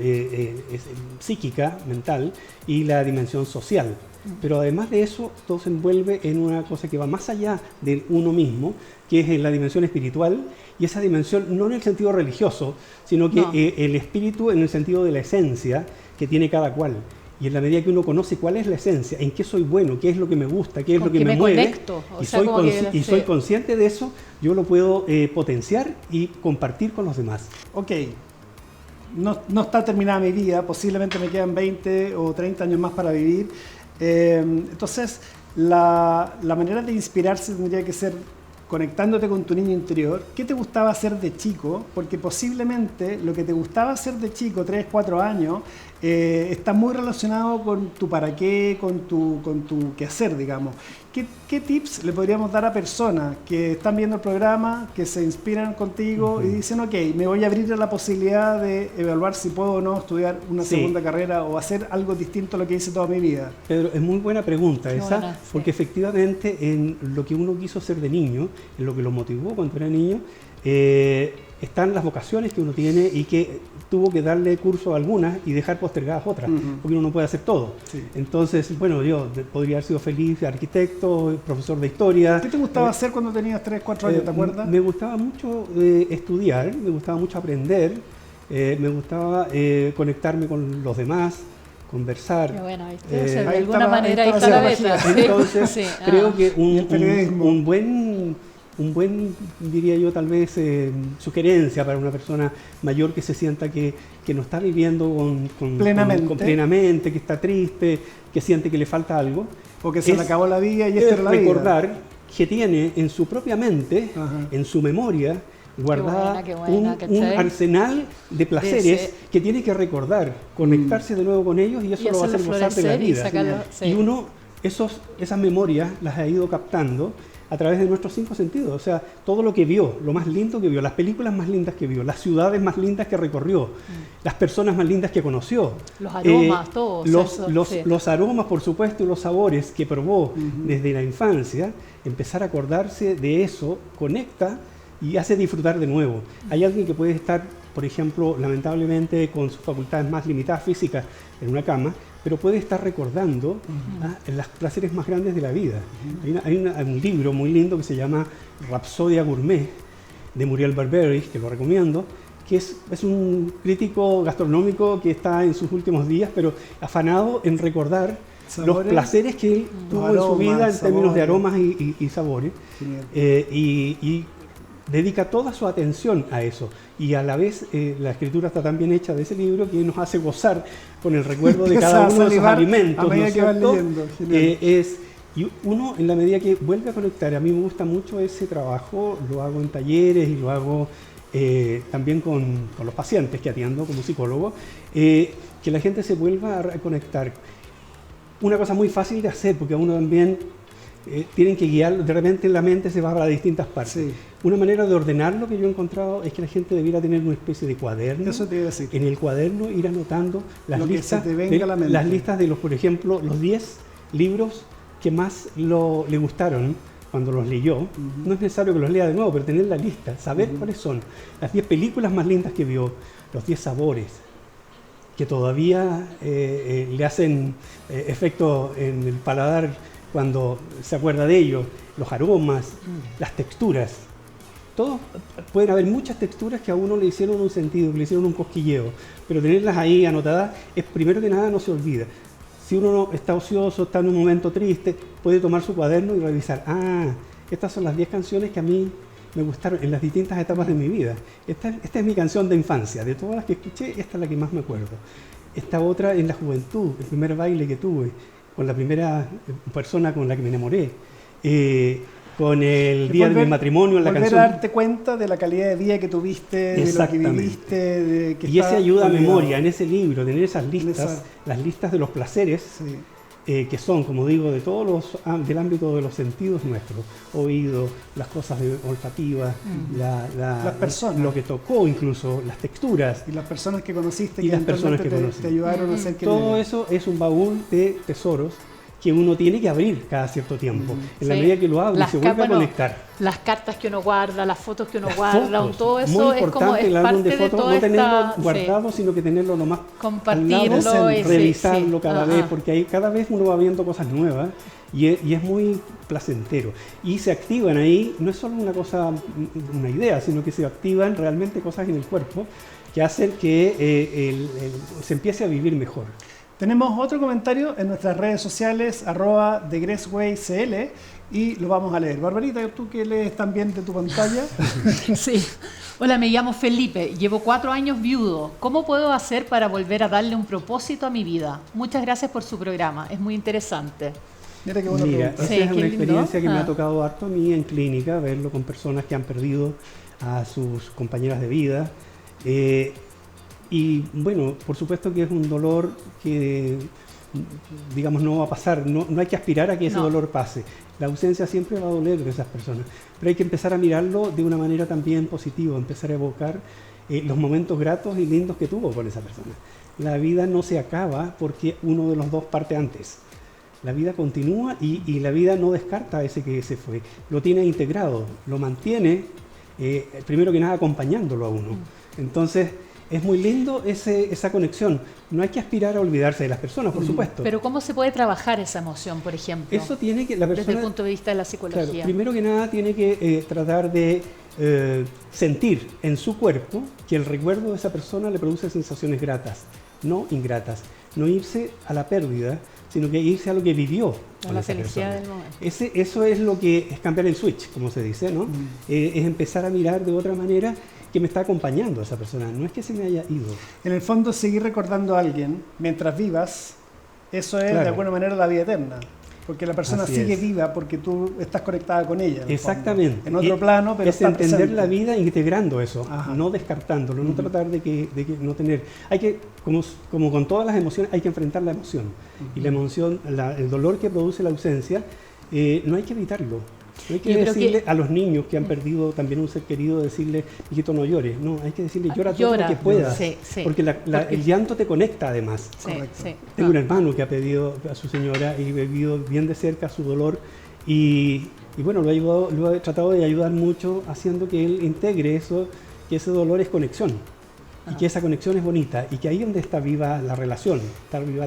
psíquica, mental, y la dimensión social. Pero además de eso, todo se envuelve en una cosa que va más allá de uno mismo, que es en la dimensión espiritual, y esa dimensión no en el sentido religioso, sino que No. El espíritu en el sentido de la esencia que tiene cada cual. Y en la medida que uno conoce cuál es la esencia, en qué soy bueno, qué es lo que me gusta, qué es Con lo que qué me me mueve, conecto, o y, sea, soy, como que, y soy sí. consciente de eso, yo lo puedo potenciar y compartir con los demás. Ok, no está terminada mi vida, posiblemente me quedan 20 o 30 años más para vivir. Entonces, la manera de inspirarse tendría que ser conectándote con tu niño interior. ¿Qué te gustaba hacer de chico? Porque posiblemente lo que te gustaba hacer de chico, 3, 4 años, está muy relacionado con tu para qué, con tu quehacer, digamos. ¿Qué tips le podríamos dar a personas que están viendo el programa, que se inspiran contigo y dicen, ok, me voy a abrir a la posibilidad de evaluar si puedo o no estudiar una segunda carrera o hacer algo distinto a lo que hice toda mi vida? Pedro, es muy buena pregunta Qué esa, buena, sí. porque efectivamente en lo que uno quiso ser de niño, en lo que lo motivó cuando era niño, están las vocaciones que uno tiene y que tuvo que darle curso a algunas y dejar postergadas otras, porque uno no puede hacer todo. Sí. Entonces, bueno, yo podría haber sido feliz arquitecto, profesor de historia. ¿Qué te gustaba hacer cuando tenías 3, 4 años, te acuerdas? Me gustaba mucho estudiar, me gustaba mucho aprender, me gustaba conectarme con los demás, conversar. Qué bueno, ¿viste? O sea, de ahí alguna estaba- manera ahí ahí estaba está la la beta. magia. Entonces, Sí, creo que Y el periodismo. un buen, diría yo, tal vez, sugerencia para una persona mayor que se sienta que no está viviendo Plenamente. plenamente, que está triste, que siente que le falta algo. O que se le es- acabó la vida y esta era la vida. recordar que tiene en su propia mente, Ajá. en su memoria, guardada qué buena, un ¿cachai? arsenal de placeres Ese- que tiene que recordar, conectarse de nuevo con ellos, y eso Y lo va a hacer hacerlo gozar de la florecer y vida. sacarlo, sí. Y uno, esas memorias las ha ido captando a través de nuestros 5 sentidos. O sea, todo lo que vio, lo más lindo que vio, las películas más lindas que vio, las ciudades más lindas que recorrió, las personas más lindas que conoció. Los aromas, todo. Los aromas, por supuesto, y los sabores que probó desde la infancia. Empezar a acordarse de eso conecta y hace disfrutar de nuevo. Hay alguien que puede estar, por ejemplo, lamentablemente con sus facultades más limitadas físicas en una cama, pero puede estar recordando los placeres más grandes de la vida. Hay un libro muy lindo que se llama Rapsodia Gourmet, de Muriel Barberis, que lo recomiendo, que es un crítico gastronómico que está en sus últimos días, pero afanado en recordar los placeres que él tuvo en su vida en términos de aromas y sabores, y dedica toda su atención a eso. Y a la vez la escritura está tan bien hecha de ese libro que nos hace gozar con el recuerdo de cada uno de esos alimentos, ¿no es cierto? Y uno, en la medida que vuelve a conectar, a mí me gusta mucho ese trabajo, lo hago en talleres y lo hago también con los pacientes que atiendo como psicólogo, que la gente se vuelva a reconectar. Una cosa muy fácil de hacer, porque a uno también tienen que guiarlo, de repente la mente se va para distintas partes. Sí. Una manera de ordenarlo que yo he encontrado es que la gente debiera tener una especie de cuaderno. Eso te iba a decir. En el cuaderno ir anotando las listas de los, por ejemplo, los 10 libros que más le gustaron cuando los leyó. No es necesario que los lea de nuevo, pero tener la lista, saber cuáles son las 10 películas más lindas que vio, los 10 sabores que todavía le hacen efecto en el paladar cuando se acuerda de ellos, los aromas, las texturas. Pueden haber muchas texturas que a uno le hicieron un sentido, que le hicieron un cosquilleo, pero tenerlas ahí anotadas es, primero que nada, no se olvida. Si uno está ocioso, está en un momento triste, puede tomar su cuaderno y revisar. Estas son las 10 canciones que a mí me gustaron en las distintas etapas de mi vida. Esta es mi canción de infancia. De todas las que escuché, esta es la que más me acuerdo. Esta otra en la juventud, el primer baile que tuve, con la primera persona con la que me enamoré, con el día de mi matrimonio en la canción. Volver a darte cuenta de la calidad de vida que tuviste, de lo que viviste. Y ese ayuda a memoria en ese libro, tener esas listas, las listas de los placeres, que son, como digo, de todos del ámbito de los sentidos nuestros, oído, las cosas olfativas, las personas, lo que tocó incluso, las texturas. Y las personas que conociste y las personas que conociste. Te ayudaron a hacer que... Todo eso es un baúl de tesoros que uno tiene que abrir cada cierto tiempo. En la medida que lo abre, se vuelve a conectar. Las cartas que uno guarda, las fotos que uno guarda, todo eso muy importante, es como parte de fotos, no tenerlo guardado, sino que tenerlo nomás compartirlo, revisarlo cada vez, porque ahí cada vez uno va viendo cosas nuevas y es muy placentero. Y se activan ahí, no es solo una idea, sino que se activan realmente cosas en el cuerpo que hacen que se empiece a vivir mejor. Tenemos otro comentario en nuestras redes sociales, @TheGracewayCL, y lo vamos a leer. Barbarita, tú que lees también de tu pantalla. Sí. Hola, me llamo Felipe, llevo 4 años viudo. ¿Cómo puedo hacer para volver a darle un propósito a mi vida? Muchas gracias por su programa, es muy interesante. Mira qué buena pregunta. Esa es una experiencia que me ha tocado harto a mí en clínica, verlo con personas que han perdido a sus compañeras de vida. Y bueno, por supuesto que es un dolor que, digamos, no va a pasar, no hay que aspirar a que ese dolor pase. La ausencia siempre va a doler de esas personas, pero hay que empezar a mirarlo de una manera también positiva, empezar a evocar los momentos gratos y lindos que tuvo con esa persona. La vida no se acaba porque uno de los dos parte antes. La vida continúa y la vida no descarta a ese que se fue, lo tiene integrado, lo mantiene, primero que nada acompañándolo a uno. Entonces, es muy lindo esa conexión. No hay que aspirar a olvidarse de las personas, por supuesto. Pero ¿cómo se puede trabajar esa emoción, por ejemplo? Eso tiene que la persona, desde el punto de vista de la psicología. Claro, primero que nada tiene que tratar de sentir en su cuerpo que el recuerdo de esa persona le produce sensaciones gratas, no ingratas. No irse a la pérdida, sino que irse a lo que vivió a la felicidad del momento. Eso es lo que es cambiar el switch, como se dice, ¿no? Es empezar a mirar de otra manera que me está acompañando a esa persona, no es que se me haya ido. En el fondo, seguir recordando a alguien mientras vivas, eso es de alguna manera la vida eterna, porque la persona sigue viva porque tú estás conectada con ella. Exactamente. En otro plano, pero es entender presente la vida integrando eso, no descartándolo, no tratar de que no tener. Hay que, como con todas las emociones, hay que enfrentar la emoción. Y la emoción, el dolor que produce la ausencia, no hay que evitarlo. No hay que decirle a los niños que han perdido también un ser querido, decirle, hijito, no llores. No, hay que decirle, llora todo lo que puedas. Porque el llanto te conecta además. Tengo un hermano que ha pedido a su señora y he vivido bien de cerca su dolor y bueno, lo he tratado de ayudar mucho haciendo que él integre eso, que ese dolor es conexión. Y que esa conexión es bonita y que ahí es donde está viva la relación, está viva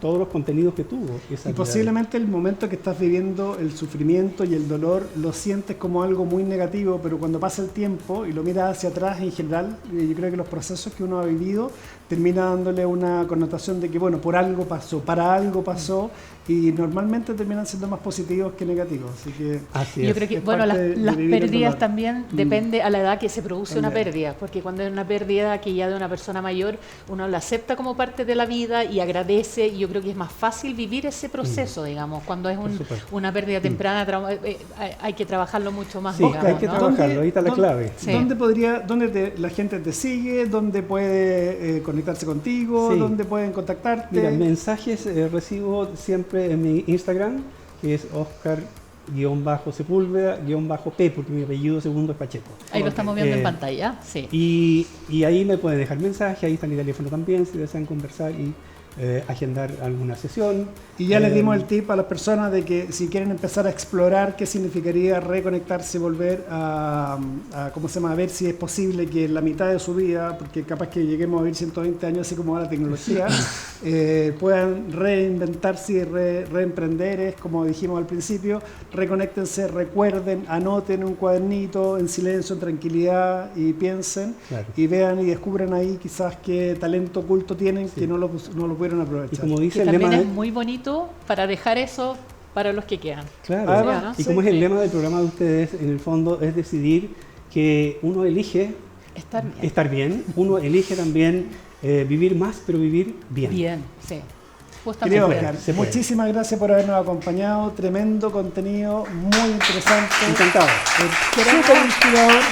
todos los contenidos que tuvo. Y posiblemente el momento que estás viviendo, el sufrimiento y el dolor, lo sientes como algo muy negativo, pero cuando pasa el tiempo y lo miras hacia atrás en general, yo creo que los procesos que uno ha vivido termina dándole una connotación de que, bueno, por algo pasó, para algo pasó, y normalmente terminan siendo más positivos que negativos. Así que yo creo que, bueno, las pérdidas también depende a la edad que se produce una pérdida, porque cuando es una pérdida que ya de una persona mayor, uno la acepta como parte de la vida y agradece, y yo creo que es más fácil vivir ese proceso, digamos, cuando es una pérdida temprana, hay que trabajarlo mucho más. Sí, digamos, hay que trabajarlo, ahí está la clave. Sí. ¿Dónde la gente te sigue? ¿Dónde puede conectarse contigo? Sí. ¿Dónde pueden contactarte? Mira, mensajes recibo siempre en mi Instagram, que es Oscar_Sepúlveda_P, porque mi apellido segundo es Pacheco. Ahí lo estamos viendo en pantalla, sí. Y ahí me pueden dejar mensaje, ahí está mi teléfono también, si desean conversar y agendar alguna sesión. Y ya les dimos el tip a las personas de que si quieren empezar a explorar qué significaría reconectarse y volver a ver si es posible que en la mitad de su vida, porque capaz que lleguemos a vivir 120 años así como va la tecnología, puedan reinventarse y reemprender. Es como dijimos al principio, reconéctense, recuerden, anoten un cuadernito en silencio, en tranquilidad y piensen, y vean y descubran ahí quizás qué talento oculto tienen que no lo pudieron aprovechar. Y como dice que el también lema es muy bonito para dejar eso para los que quedan. Claro, ¿no? Y como es el lema del programa de ustedes, en el fondo es decidir que uno elige estar bien, uno elige también vivir más, pero vivir bien. Bien, sí. Querido Oscar, muchísimas gracias por habernos acompañado. Tremendo contenido, muy interesante. Encantado. Súper inspirador.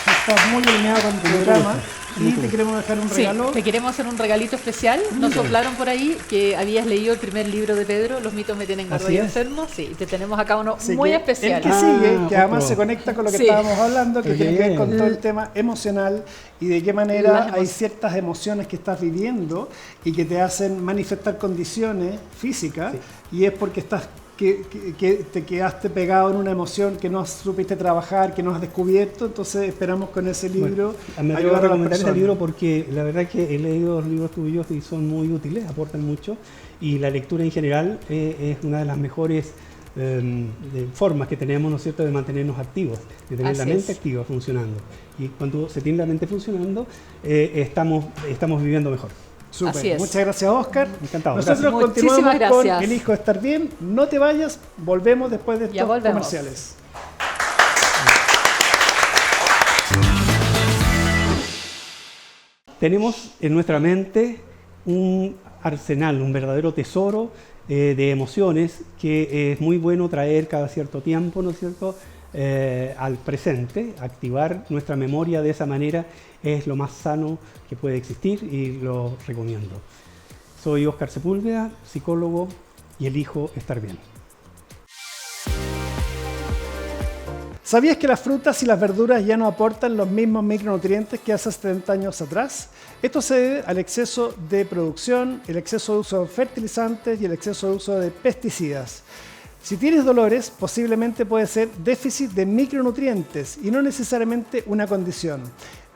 Estás muy alineado con tu programa. Y te queremos dejar un regalo. Te queremos hacer un regalito especial. Nos soplaron por ahí que habías leído el primer libro de Pedro, Los mitos me tienen gordo y enfermo. Sí, te tenemos acá uno muy especial. El que sigue, que además se conecta con lo que estábamos hablando, que tiene que ver con todo el tema emocional y de qué manera hay ciertas emociones que estás viviendo y que te hacen manifestar condiciones físicas, y es porque estás que te quedaste pegado en una emoción que no supiste trabajar, que no has descubierto. Entonces esperamos con ese libro ayudar a recomendar ese libro, porque la verdad es que he leído los libros tuyos y son muy útiles, aportan mucho, y la lectura en general es una de las mejores formas que tenemos, ¿no es cierto?, de mantenernos activos, de tener la mente activa, funcionando. Y cuando se tiene la mente funcionando, estamos viviendo mejor. Súper. Muchas gracias, Oscar. Encantado. Nosotros continuamos con Elijo Estar Bien. No te vayas, volvemos después de estos comerciales. Tenemos en nuestra mente un arsenal, un verdadero tesoro de emociones que es muy bueno traer cada cierto tiempo, ¿no es cierto?, al presente. Activar nuestra memoria de esa manera es lo más sano que puede existir y lo recomiendo. Soy Oscar Sepúlveda, psicólogo, y elijo estar bien. ¿Sabías que las frutas y las verduras ya no aportan los mismos micronutrientes que hace 70 años atrás? Esto se debe al exceso de producción, el exceso de uso de fertilizantes y el exceso de uso de pesticidas. Si tienes dolores, posiblemente puede ser déficit de micronutrientes y no necesariamente una condición.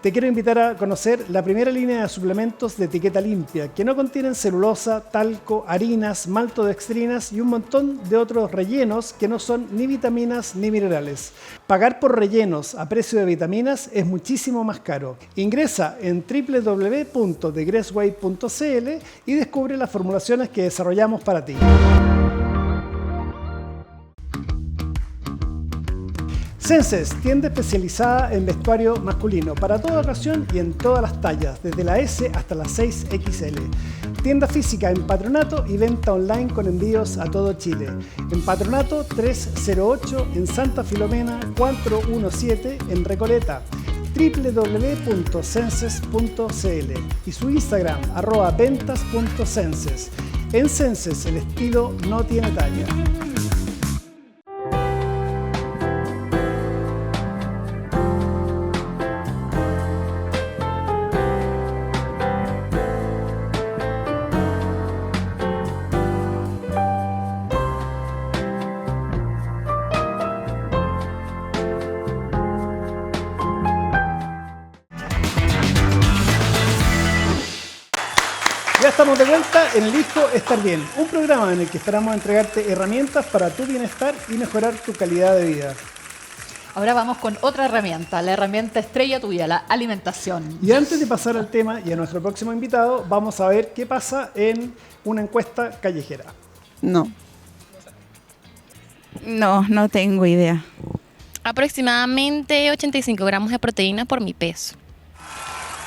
Te quiero invitar a conocer la primera línea de suplementos de etiqueta limpia, que no contienen celulosa, talco, harinas, maltodextrinas y un montón de otros rellenos que no son ni vitaminas ni minerales. Pagar por rellenos a precio de vitaminas es muchísimo más caro. Ingresa en www.thegressway.cl y descubre las formulaciones que desarrollamos para ti. Senses, tienda especializada en vestuario masculino para toda ocasión y en todas las tallas, desde la S hasta la 6XL. Tienda física en Patronato y venta online con envíos a todo Chile. En Patronato 308, en Santa Filomena 417, en Recoleta, www.senses.cl y su Instagram @ventas.senses. En Senses el estilo no tiene talla. estamos de vuelta en Elijo Estar Bien, un programa en el que esperamos entregarte herramientas para tu bienestar y mejorar tu calidad de vida. Ahora vamos con otra herramienta, la herramienta estrella tuya, la alimentación. Y antes de pasar al tema y a nuestro próximo invitado, vamos a ver qué pasa en una encuesta callejera. No tengo idea. Aproximadamente 85 gramos de proteína por mi peso.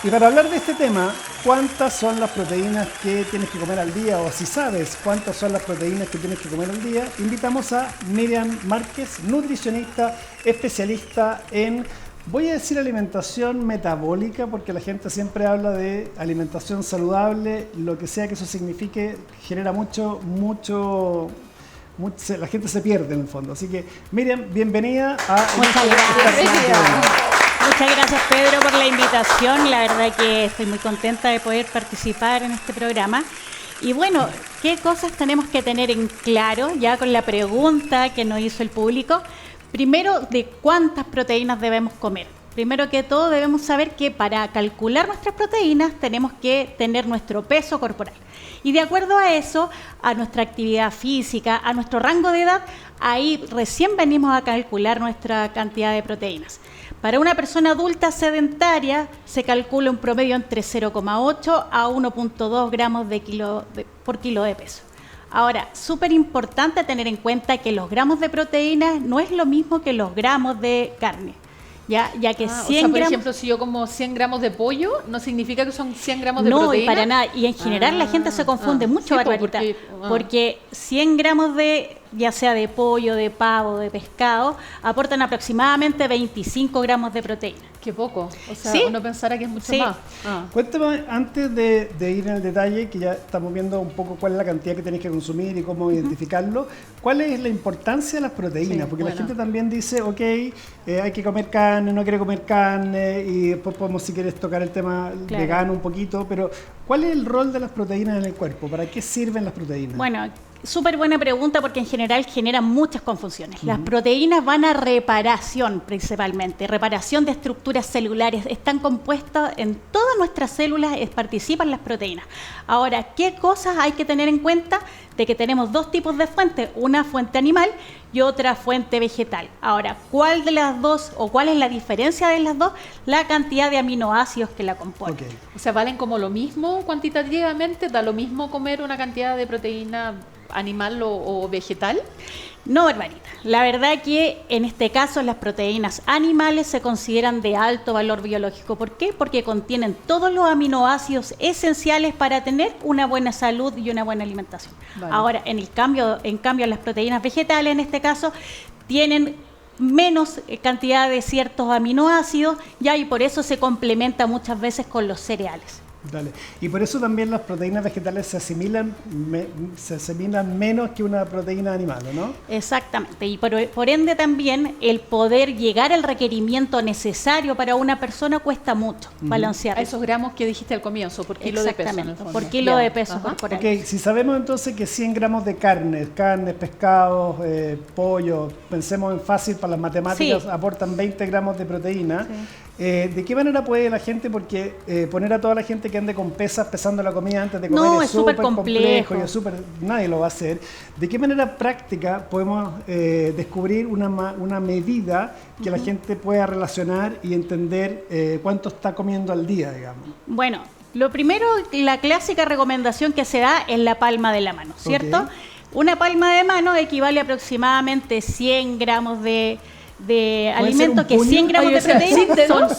Y para hablar de este tema, ¿cuántas son las proteínas que tienes que comer al día? O si sabes cuántas son las proteínas que tienes que comer al día, invitamos a Miriam Márquez, nutricionista, especialista en, voy a decir alimentación metabólica, porque la gente siempre habla de alimentación saludable, lo que sea que eso signifique, genera la gente se pierde en el fondo. Así que, Miriam, bienvenida a... Muchas gracias, Pedro, por la invitación. La verdad que estoy muy contenta de poder participar en este programa. Y bueno, ¿qué cosas tenemos que tener en claro ya con la pregunta que nos hizo el público? Primero, de cuántas proteínas debemos comer. Primero que todo, debemos saber que para calcular nuestras proteínas tenemos que tener nuestro peso corporal. Y de acuerdo a eso, a nuestra actividad física, a nuestro rango de edad, ahí recién venimos a calcular nuestra cantidad de proteínas. Para una persona adulta sedentaria se calcula un promedio entre 0,8 a 1,2 gramos por kilo de peso. Ahora, súper importante tener en cuenta que los gramos de proteína no es lo mismo que los gramos de carne. Ya que 100 por ejemplo, si yo como 100 gramos de pollo, no significa que son 100 gramos de proteína. No, para nada. Y en general la gente se confunde mucho, Barbarita, porque 100 gramos de, ya sea de pollo, de pavo, de pescado, aportan aproximadamente 25 gramos de proteína. Qué poco. O sea, ¿Sí? uno pensara que es mucho más. Cuéntame, antes de ir en el detalle, que ya estamos viendo un poco cuál es la cantidad que tenéis que consumir y cómo identificarlo, ¿cuál es la importancia de las proteínas? Porque la gente también dice, ok, hay que comer carne, no quiere comer carne, y después podemos, si quieres, tocar el tema vegano un poquito, pero ¿cuál es el rol de las proteínas en el cuerpo? ¿Para qué sirven las proteínas? Bueno, súper buena pregunta, porque en general generan muchas confusiones. Las proteínas van a reparación principalmente, reparación de estructuras celulares. Están compuestas en todas nuestras células, participan las proteínas. Ahora, ¿qué cosas hay que tener en cuenta? De que tenemos dos tipos de fuentes, una fuente animal y otra fuente vegetal. Ahora, ¿cuál de las dos o cuál es la diferencia de las dos? La cantidad de aminoácidos que la componen. O sea, ¿valen como lo mismo cuantitativamente? ¿Da lo mismo comer una cantidad de proteína animal o vegetal? No, Barbarita. La verdad que en este caso las proteínas animales se consideran de alto valor biológico. ¿Por qué? Porque contienen todos los aminoácidos esenciales para tener una buena salud y una buena alimentación. Vale. Ahora, en cambio, las proteínas vegetales en este caso tienen menos cantidad de ciertos aminoácidos, y por eso se complementa muchas veces con los cereales. Dale. Y por eso también las proteínas vegetales se asimilan menos que una proteína animal, ¿no? Exactamente. Y por ende también el poder llegar al requerimiento necesario para una persona cuesta mucho balancear. A esos gramos que dijiste al comienzo, por kilo de peso. En el fondo. Por kilo de peso corporal. Ok, si sabemos entonces que 100 gramos de carnes, pescados, pollo, pensemos en fácil para las matemáticas, aportan 20 gramos de proteína. ¿De qué manera puede la gente, porque poner a toda la gente que ande con pesas pesando la comida antes de comer es súper complejo y nadie lo va a hacer? ¿De qué manera práctica podemos descubrir una medida que la gente pueda relacionar y entender cuánto está comiendo al día, digamos? Bueno, lo primero, la clásica recomendación que se da es la palma de la mano, ¿cierto? Una palma de mano equivale aproximadamente 100 gramos de alimento, que 100 gramos de proteína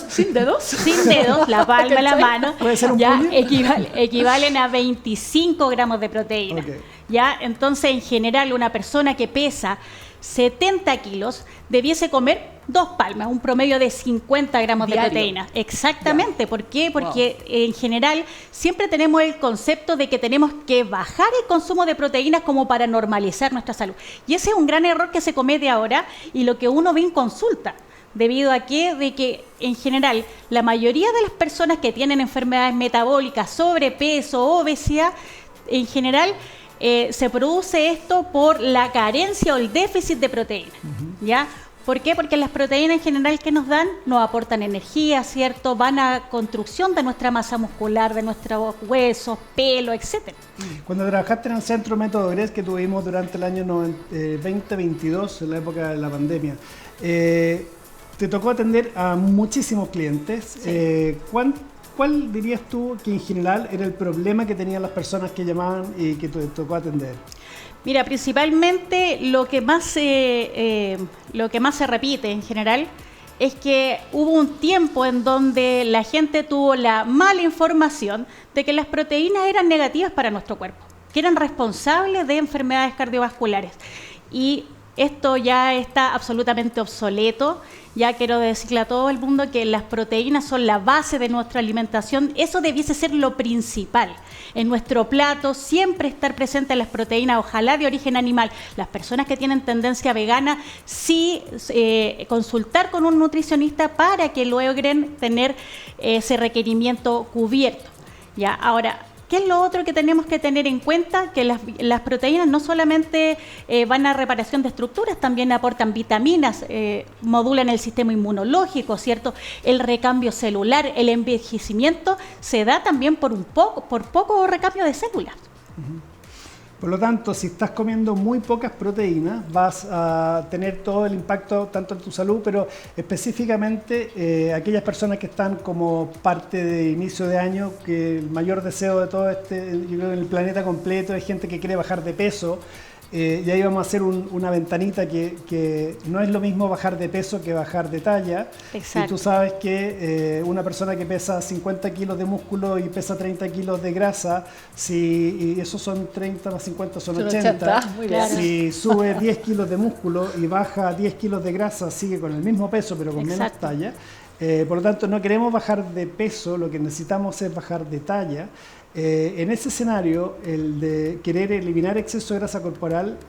¿Sin dedos? Sin dedos, la palma de la mano, ¿puede ser un ya puño? equivalen a 25 gramos de proteína. Ya, entonces, en general, una persona que pesa 70 kilos debiese comer 2 palmas, un promedio de 50 gramos de proteína. Exactamente. ¿Por qué? Porque en general siempre tenemos el concepto de que tenemos que bajar el consumo de proteínas como para normalizar nuestra salud. Y ese es un gran error que se comete ahora, y lo que uno ve en consulta. ¿Debido a qué? De que en general la mayoría de las personas que tienen enfermedades metabólicas, sobrepeso, obesidad, en general se produce esto por la carencia o el déficit de proteína. ¿Ya? ¿Por qué? Porque las proteínas en general que nos dan nos aportan energía, ¿cierto? Van a construcción de nuestra masa muscular, de nuestros huesos, pelo, etcétera. Cuando trabajaste en el Centro Método GRES que tuvimos durante el año 2022, en la época de la pandemia, te tocó atender a muchísimos clientes. Sí. ¿Cuál dirías tú que en general era el problema que tenían las personas que llamaban y que te tocó atender? Mira, principalmente lo que más se repite en general es que hubo un tiempo en donde la gente tuvo la mala información de que las proteínas eran negativas para nuestro cuerpo, que eran responsables de enfermedades cardiovasculares. Y esto ya está absolutamente obsoleto. Ya quiero decirle a todo el mundo que las proteínas son la base de nuestra alimentación. Eso debiese ser lo principal. En nuestro plato siempre estar presentes las proteínas, ojalá de origen animal. Las personas que tienen tendencia vegana, sí consultar con un nutricionista para que logren tener ese requerimiento cubierto. Ya, ahora, ¿qué es lo otro que tenemos que tener en cuenta? Que las proteínas no solamente van a reparación de estructuras, también aportan vitaminas, modulan el sistema inmunológico, ¿cierto? El recambio celular, el envejecimiento se da también por poco recambio de células. Por lo tanto, si estás comiendo muy pocas proteínas, vas a tener todo el impacto tanto en tu salud, pero específicamente aquellas personas que están como parte de inicio de año, que el mayor deseo de todo yo creo, en el planeta completo es gente que quiere bajar de peso. Y ahí vamos a hacer una ventanita que no es lo mismo bajar de peso que bajar de talla. Exacto. Y tú sabes que una persona que pesa 50 kilos de músculo y pesa 30 kilos de grasa, y esos son 30 más 50 son 80. Muy bien. Si sube 10 kilos de músculo y baja 10 kilos de grasa, sigue con el mismo peso pero con menos talla. Por lo tanto, no queremos bajar de peso, lo que necesitamos es bajar de talla. En ese escenario, el de querer eliminar exceso de grasa corporal,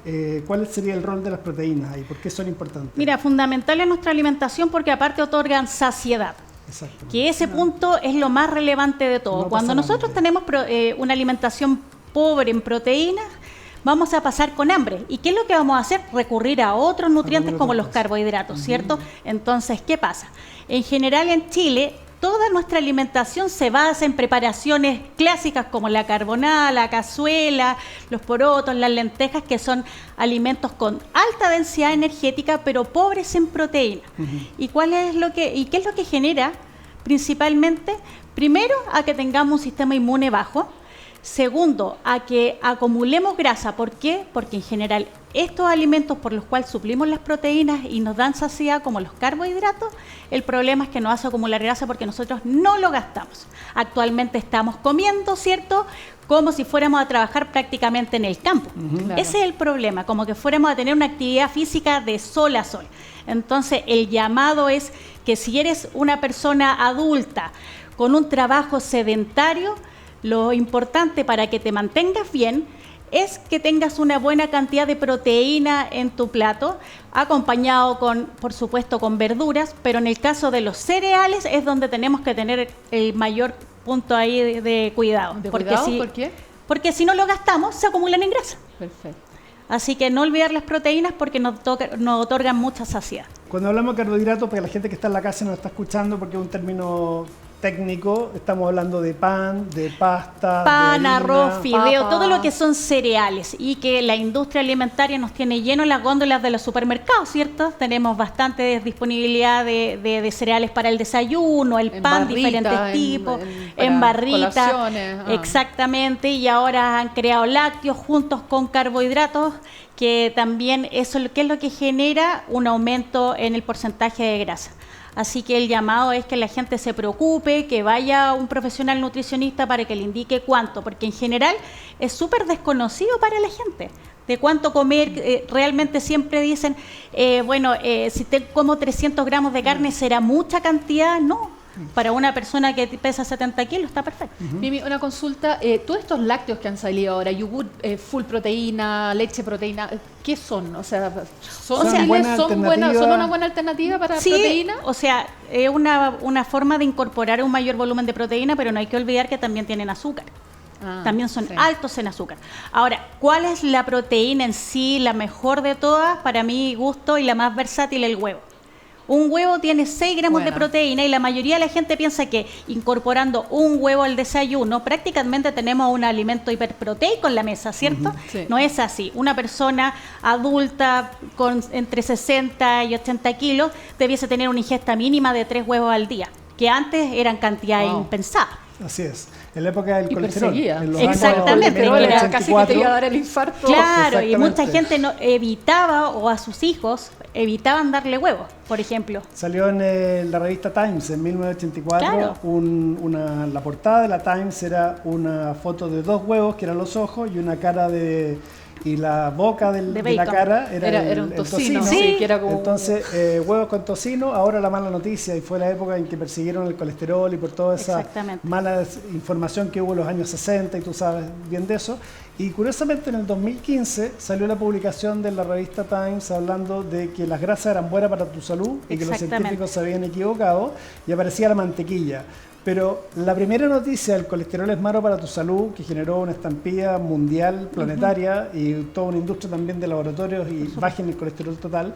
¿cuál sería el rol de las proteínas ahí? ¿Por qué son importantes? Mira, fundamental en nuestra alimentación porque aparte otorgan saciedad. Exacto. Que ese punto es lo más relevante de todo. No Cuando nosotros tenemos una alimentación pobre en proteínas, vamos a pasar con hambre. ¿Y qué es lo que vamos a hacer? Recurrir a otros nutrientes como los carbohidratos, ¿cierto? Entonces, ¿qué pasa? En general en Chile, toda nuestra alimentación se basa en preparaciones clásicas como la carbonada, la cazuela, los porotos, las lentejas, que son alimentos con alta densidad energética pero pobres en proteínas. ¿Y qué es lo que genera? Principalmente, primero, a que tengamos un sistema inmune bajo. Segundo, a que acumulemos grasa. ¿Por qué? Porque en general estos alimentos por los cuales suplimos las proteínas y nos dan saciedad, como los carbohidratos, el problema es que nos hace acumular grasa porque nosotros no lo gastamos. Actualmente estamos comiendo, ¿cierto?, como si fuéramos a trabajar prácticamente en el campo. Claro. Ese es el problema, como que fuéramos a tener una actividad física de sol a sol. Entonces, el llamado es que si eres una persona adulta con un trabajo sedentario, lo importante para que te mantengas bien es que tengas una buena cantidad de proteína en tu plato, acompañado por supuesto, con verduras, pero en el caso de los cereales es donde tenemos que tener el mayor punto ahí de cuidado. ¿Por qué? Porque si no lo gastamos, se acumulan en grasa. Perfecto. Así que no olvidar las proteínas porque nos otorgan mucha saciedad. Cuando hablamos de carbohidratos, para la gente que está en la casa y nos está escuchando, porque es un término técnico, estamos hablando de pan, de pasta, pan, de harina, arroz, fideo, papa, todo lo que son cereales, y que la industria alimentaria nos tiene lleno las góndolas de los supermercados, ¿cierto? Tenemos bastante disponibilidad de cereales para el desayuno, el pan, diferentes tipos, en barrita, exactamente, y ahora han creado lácteos juntos con carbohidratos, que también eso, ¿qué es lo que genera? Un aumento en el porcentaje de grasa. Así que el llamado es que la gente se preocupe, que vaya a un profesional nutricionista para que le indique cuánto, porque en general es súper desconocido para la gente de cuánto comer. Realmente siempre dicen, si te como 300 gramos de carne, ¿será mucha cantidad? No. Para una persona que pesa 70 kilos está perfecto. Mimi, una consulta. Todos estos lácteos que han salido ahora, yogur full proteína, leche proteína, ¿qué son? O sea, ¿son una buena alternativa para proteína? O sea, es una forma de incorporar un mayor volumen de proteína, pero no hay que olvidar que también tienen azúcar. También son altos en azúcar. Ahora, ¿cuál es la proteína en sí, la mejor de todas? Para mi gusto y la más versátil, el huevo. Un huevo tiene 6 gramos de proteína y la mayoría de la gente piensa que incorporando un huevo al desayuno prácticamente tenemos un alimento hiperproteico en la mesa, ¿cierto? Sí. No es así. Una persona adulta con entre 60 y 80 kilos debiese tener una ingesta mínima de 3 huevos al día, que antes eran cantidades impensadas. Así es. En la época del Y colesterol. perseguía. En los Exactamente. años Era casi que te iba a dar el infarto. Claro, y mucha Exactamente. gente no, evitaba, o a sus hijos, evitaban darle huevos, por ejemplo. Salió en la revista Times en 1984. Claro. La portada de la Times era una foto de 2 huevos, que eran los ojos, y una cara y la boca de la bacon. cara Era el un tocino. Sí. Que era como Entonces, huevos con tocino. Ahora la mala noticia, y fue la época en que persiguieron el colesterol y por toda esa Exactamente. mala información que hubo en los años 60, y tú sabes bien de eso. Y curiosamente en el 2015 salió la publicación de la revista Times hablando de que las grasas eran buenas para tu salud y que los Exactamente. científicos se habían equivocado, y aparecía la mantequilla. Pero la primera noticia del colesterol es malo para tu salud, que generó una estampida mundial, planetaria, y toda una industria también de laboratorios y bajen el colesterol total.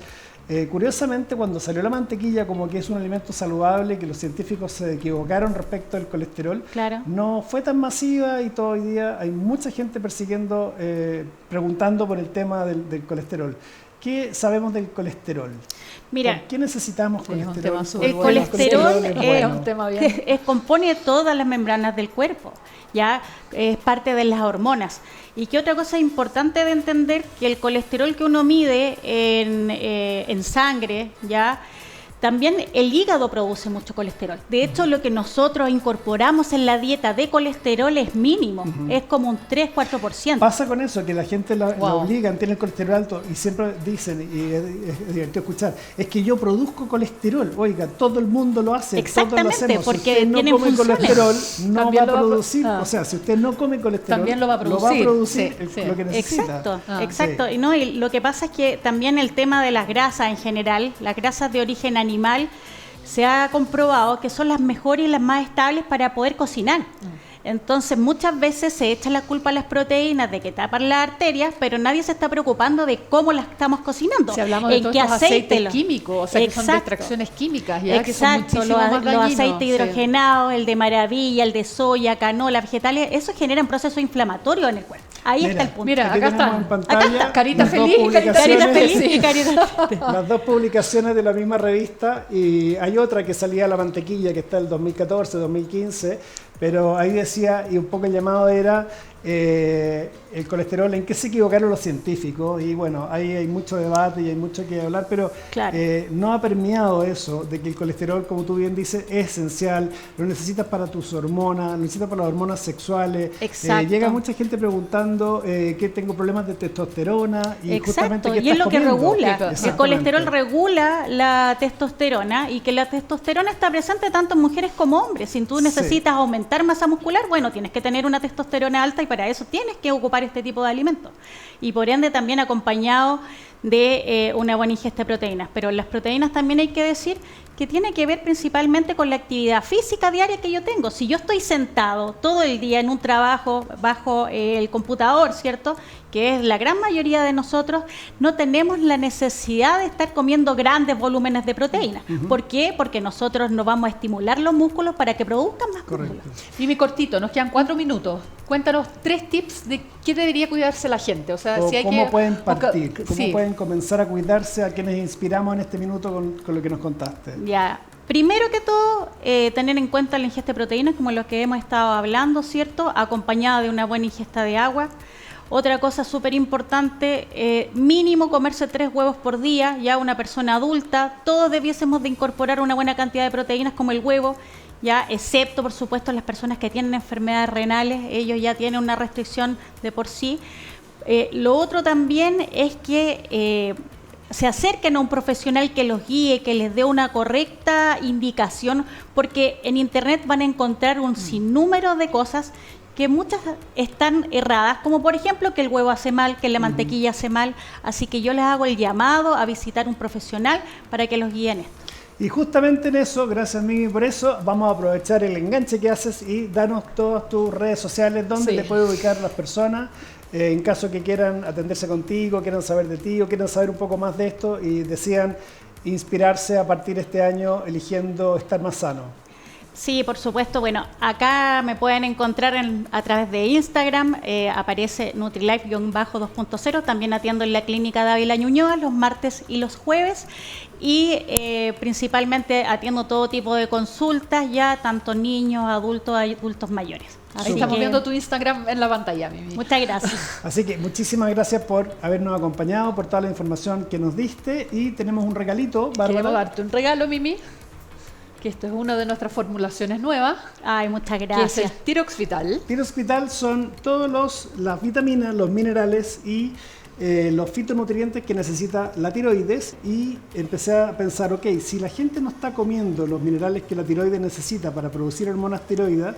Curiosamente, cuando salió la mantequilla como que es un alimento saludable, que los científicos se equivocaron respecto al colesterol, Claro. no fue tan masiva, y todo hoy día hay mucha gente persiguiendo, preguntando por el tema del colesterol. ¿Qué sabemos del colesterol? Mira, ¿Por qué necesitamos Sí, es un colesterol? tema súper el bueno. colesterol es es bueno. un tema bien. compone todas las membranas del cuerpo, ya es parte de las hormonas. Y que otra cosa importante de entender, que el colesterol que uno mide en sangre, ya también el hígado produce mucho colesterol. De hecho, lo que nosotros incorporamos en la dieta de colesterol es mínimo, es como un 3-4%. Pasa con eso, que la gente la Wow. obligan, tiene el colesterol alto, y siempre dicen, y es divertido escuchar, es que yo produzco colesterol. Oiga, todo el mundo lo hace, todos lo Exactamente, hacemos. porque si usted no tienen come funciones. colesterol, no va También a lo va a producir, pro- o sea, si usted no come colesterol, También lo va a producir. producir Sí, sí. lo que necesita. Exacto, Ah. exacto. Sí. Y lo que pasa es que también el tema de las grasas en general, las grasas de origen animal, se ha comprobado que son las mejores y las más estables para poder cocinar. Entonces muchas veces se echa la culpa a las proteínas de que tapan las arterias, pero nadie se está preocupando de cómo las estamos cocinando. Si hablamos de en todos qué estos aceite aceites lo- químicos, o sea, que son de Exacto. extracciones químicas, ya que son Exacto, muchísimo más los dañinos. aceites Sí. hidrogenados, el de maravilla, el de soya, canola, vegetales, eso genera un proceso inflamatorio en el cuerpo. Ahí está el punto. Mira, Aquí acá tenemos está. en pantalla Acá está. Carita las dos feliz y carita publicaciones. feliz. y carita triste. Las 2 publicaciones de la misma revista, y hay otra que salía la mantequilla, que está el 2014, 2015, pero ahí decía, y un poco el llamado era el colesterol, en qué se equivocaron los científicos, y bueno, ahí hay mucho debate y hay mucho que hablar, pero Claro. no ha permeado eso de que el colesterol, como tú bien dices, es esencial, lo necesitas para tus hormonas, lo necesitas para las hormonas sexuales. Exacto. Llega mucha gente preguntando que tengo problemas de testosterona, y justamente Exacto, qué y es estás lo que comiendo. regula. El Exactamente. colesterol regula la testosterona, y que la testosterona está presente tanto en mujeres como hombres. Si tú necesitas aumentar masa muscular, bueno, tienes que tener una testosterona alta, y para eso tienes que ocupar este tipo de alimentos. Y por ende también acompañado de una buena ingesta de proteínas. Pero las proteínas también hay que decir que tiene que ver principalmente con la actividad física diaria que yo tengo. Si yo estoy sentado todo el día en un trabajo bajo el computador, ¿cierto?, que es la gran mayoría de nosotros, no tenemos la necesidad de estar comiendo grandes volúmenes de proteínas. ¿Por qué? Porque nosotros no vamos a estimular los músculos para que produzcan más músculos. Dime cortito, nos quedan 4 minutos. Cuéntanos 3 tips de qué debería cuidarse la gente. O sea, O si hay cómo que, pueden o partir, ca- cómo sí. pueden comenzar a cuidarse, a quienes inspiramos en este minuto con lo que nos contaste. Ya. Primero que todo, tener en cuenta la ingesta de proteínas, como lo que hemos estado hablando, ¿cierto?, acompañada de una buena ingesta de agua. Otra cosa súper importante, mínimo comerse 3 huevos por día, ya una persona adulta. Todos debiésemos de incorporar una buena cantidad de proteínas como el huevo, ya, excepto por supuesto las personas que tienen enfermedades renales, ellos ya tienen una restricción de por sí. Lo otro también es que se acerquen a un profesional que los guíe, que les dé una correcta indicación, porque en internet van a encontrar un sinnúmero de cosas que muchas están erradas, como por ejemplo que el huevo hace mal, que la mantequilla hace mal. Así que yo les hago el llamado a visitar un profesional para que los guíen esto. Y justamente en eso, gracias Mimi por eso, vamos a aprovechar el enganche que haces y danos todas tus redes sociales donde Sí. te pueden ubicar las personas, en caso que quieran atenderse contigo, quieran saber de ti o quieran saber un poco más de esto y decían inspirarse a partir de este año eligiendo estar más sano. Sí, por supuesto. Bueno, acá me pueden encontrar a través de Instagram, aparece Nutrilife-2.0, también atiendo en la clínica Dávila Ñuñoa los martes y los jueves, y principalmente atiendo todo tipo de consultas ya, tanto niños, adultos mayores. Ahí estamos viendo tu Instagram en la pantalla, Mimi. Muchas gracias. Así que muchísimas gracias por habernos acompañado, por toda la información que nos diste, y tenemos un regalito, Bárbara. Queremos darte un regalo, Mimi, que esto es una de nuestras formulaciones nuevas. Ay, muchas gracias. Que es el Tirox Vital. Tirox Vital son todas las vitaminas, los minerales y los fitonutrientes que necesita la tiroides, y empecé a pensar, ok, si la gente no está comiendo los minerales que la tiroides necesita para producir hormonas tiroides,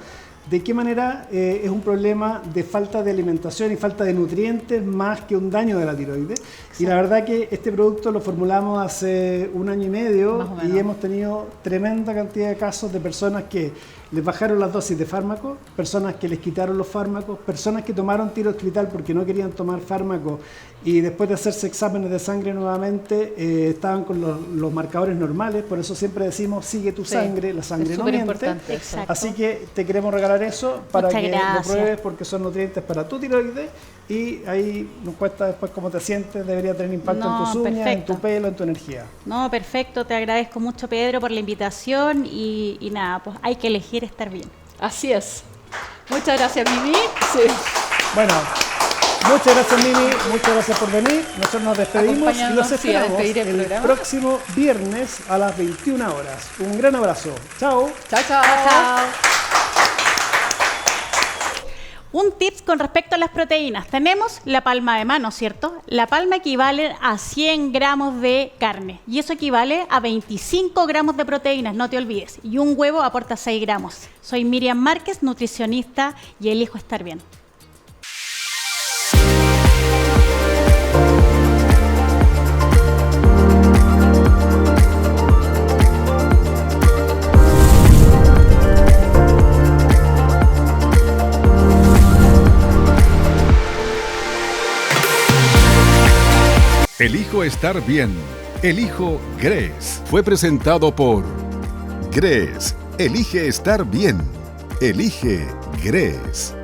¿de qué manera es un problema de falta de alimentación y falta de nutrientes más que un daño de la tiroides? Exacto. Y la verdad que este producto lo formulamos hace 1 año y medio y hemos tenido tremenda cantidad de casos de personas que les bajaron las dosis de fármacos, personas que les quitaron los fármacos, personas que tomaron Tirox Vital porque no querían tomar fármacos y después de hacerse exámenes de sangre nuevamente estaban con los marcadores normales. Por eso siempre decimos, sigue tu sangre, la sangre no miente. Así que te queremos regalar eso para que lo pruebes, porque son nutrientes para tu tiroides, y ahí nos cuesta después cómo te sientes, debería tener impacto en tus uñas, en tu pelo, en tu energía. No, perfecto, te agradezco mucho, Pedro, por la invitación, y nada, pues hay que elegir estar bien. Así es. Muchas gracias, Mimi. Sí. Bueno, muchas gracias, Mimi, muchas gracias por venir. Nosotros nos despedimos y los esperamos el próximo viernes a las 21 horas. Un gran abrazo. Chao. Chao, chao. Chao. Un tips con respecto a las proteínas. Tenemos la palma de mano, ¿cierto? La palma equivale a 100 gramos de carne y eso equivale a 25 gramos de proteínas, no te olvides. Y un huevo aporta 6 gramos. Soy Miriam Márquez, nutricionista, y elijo estar bien. Elijo estar bien. Elijo GRES. Fue presentado por GRES. Elige estar bien. Elige GRES.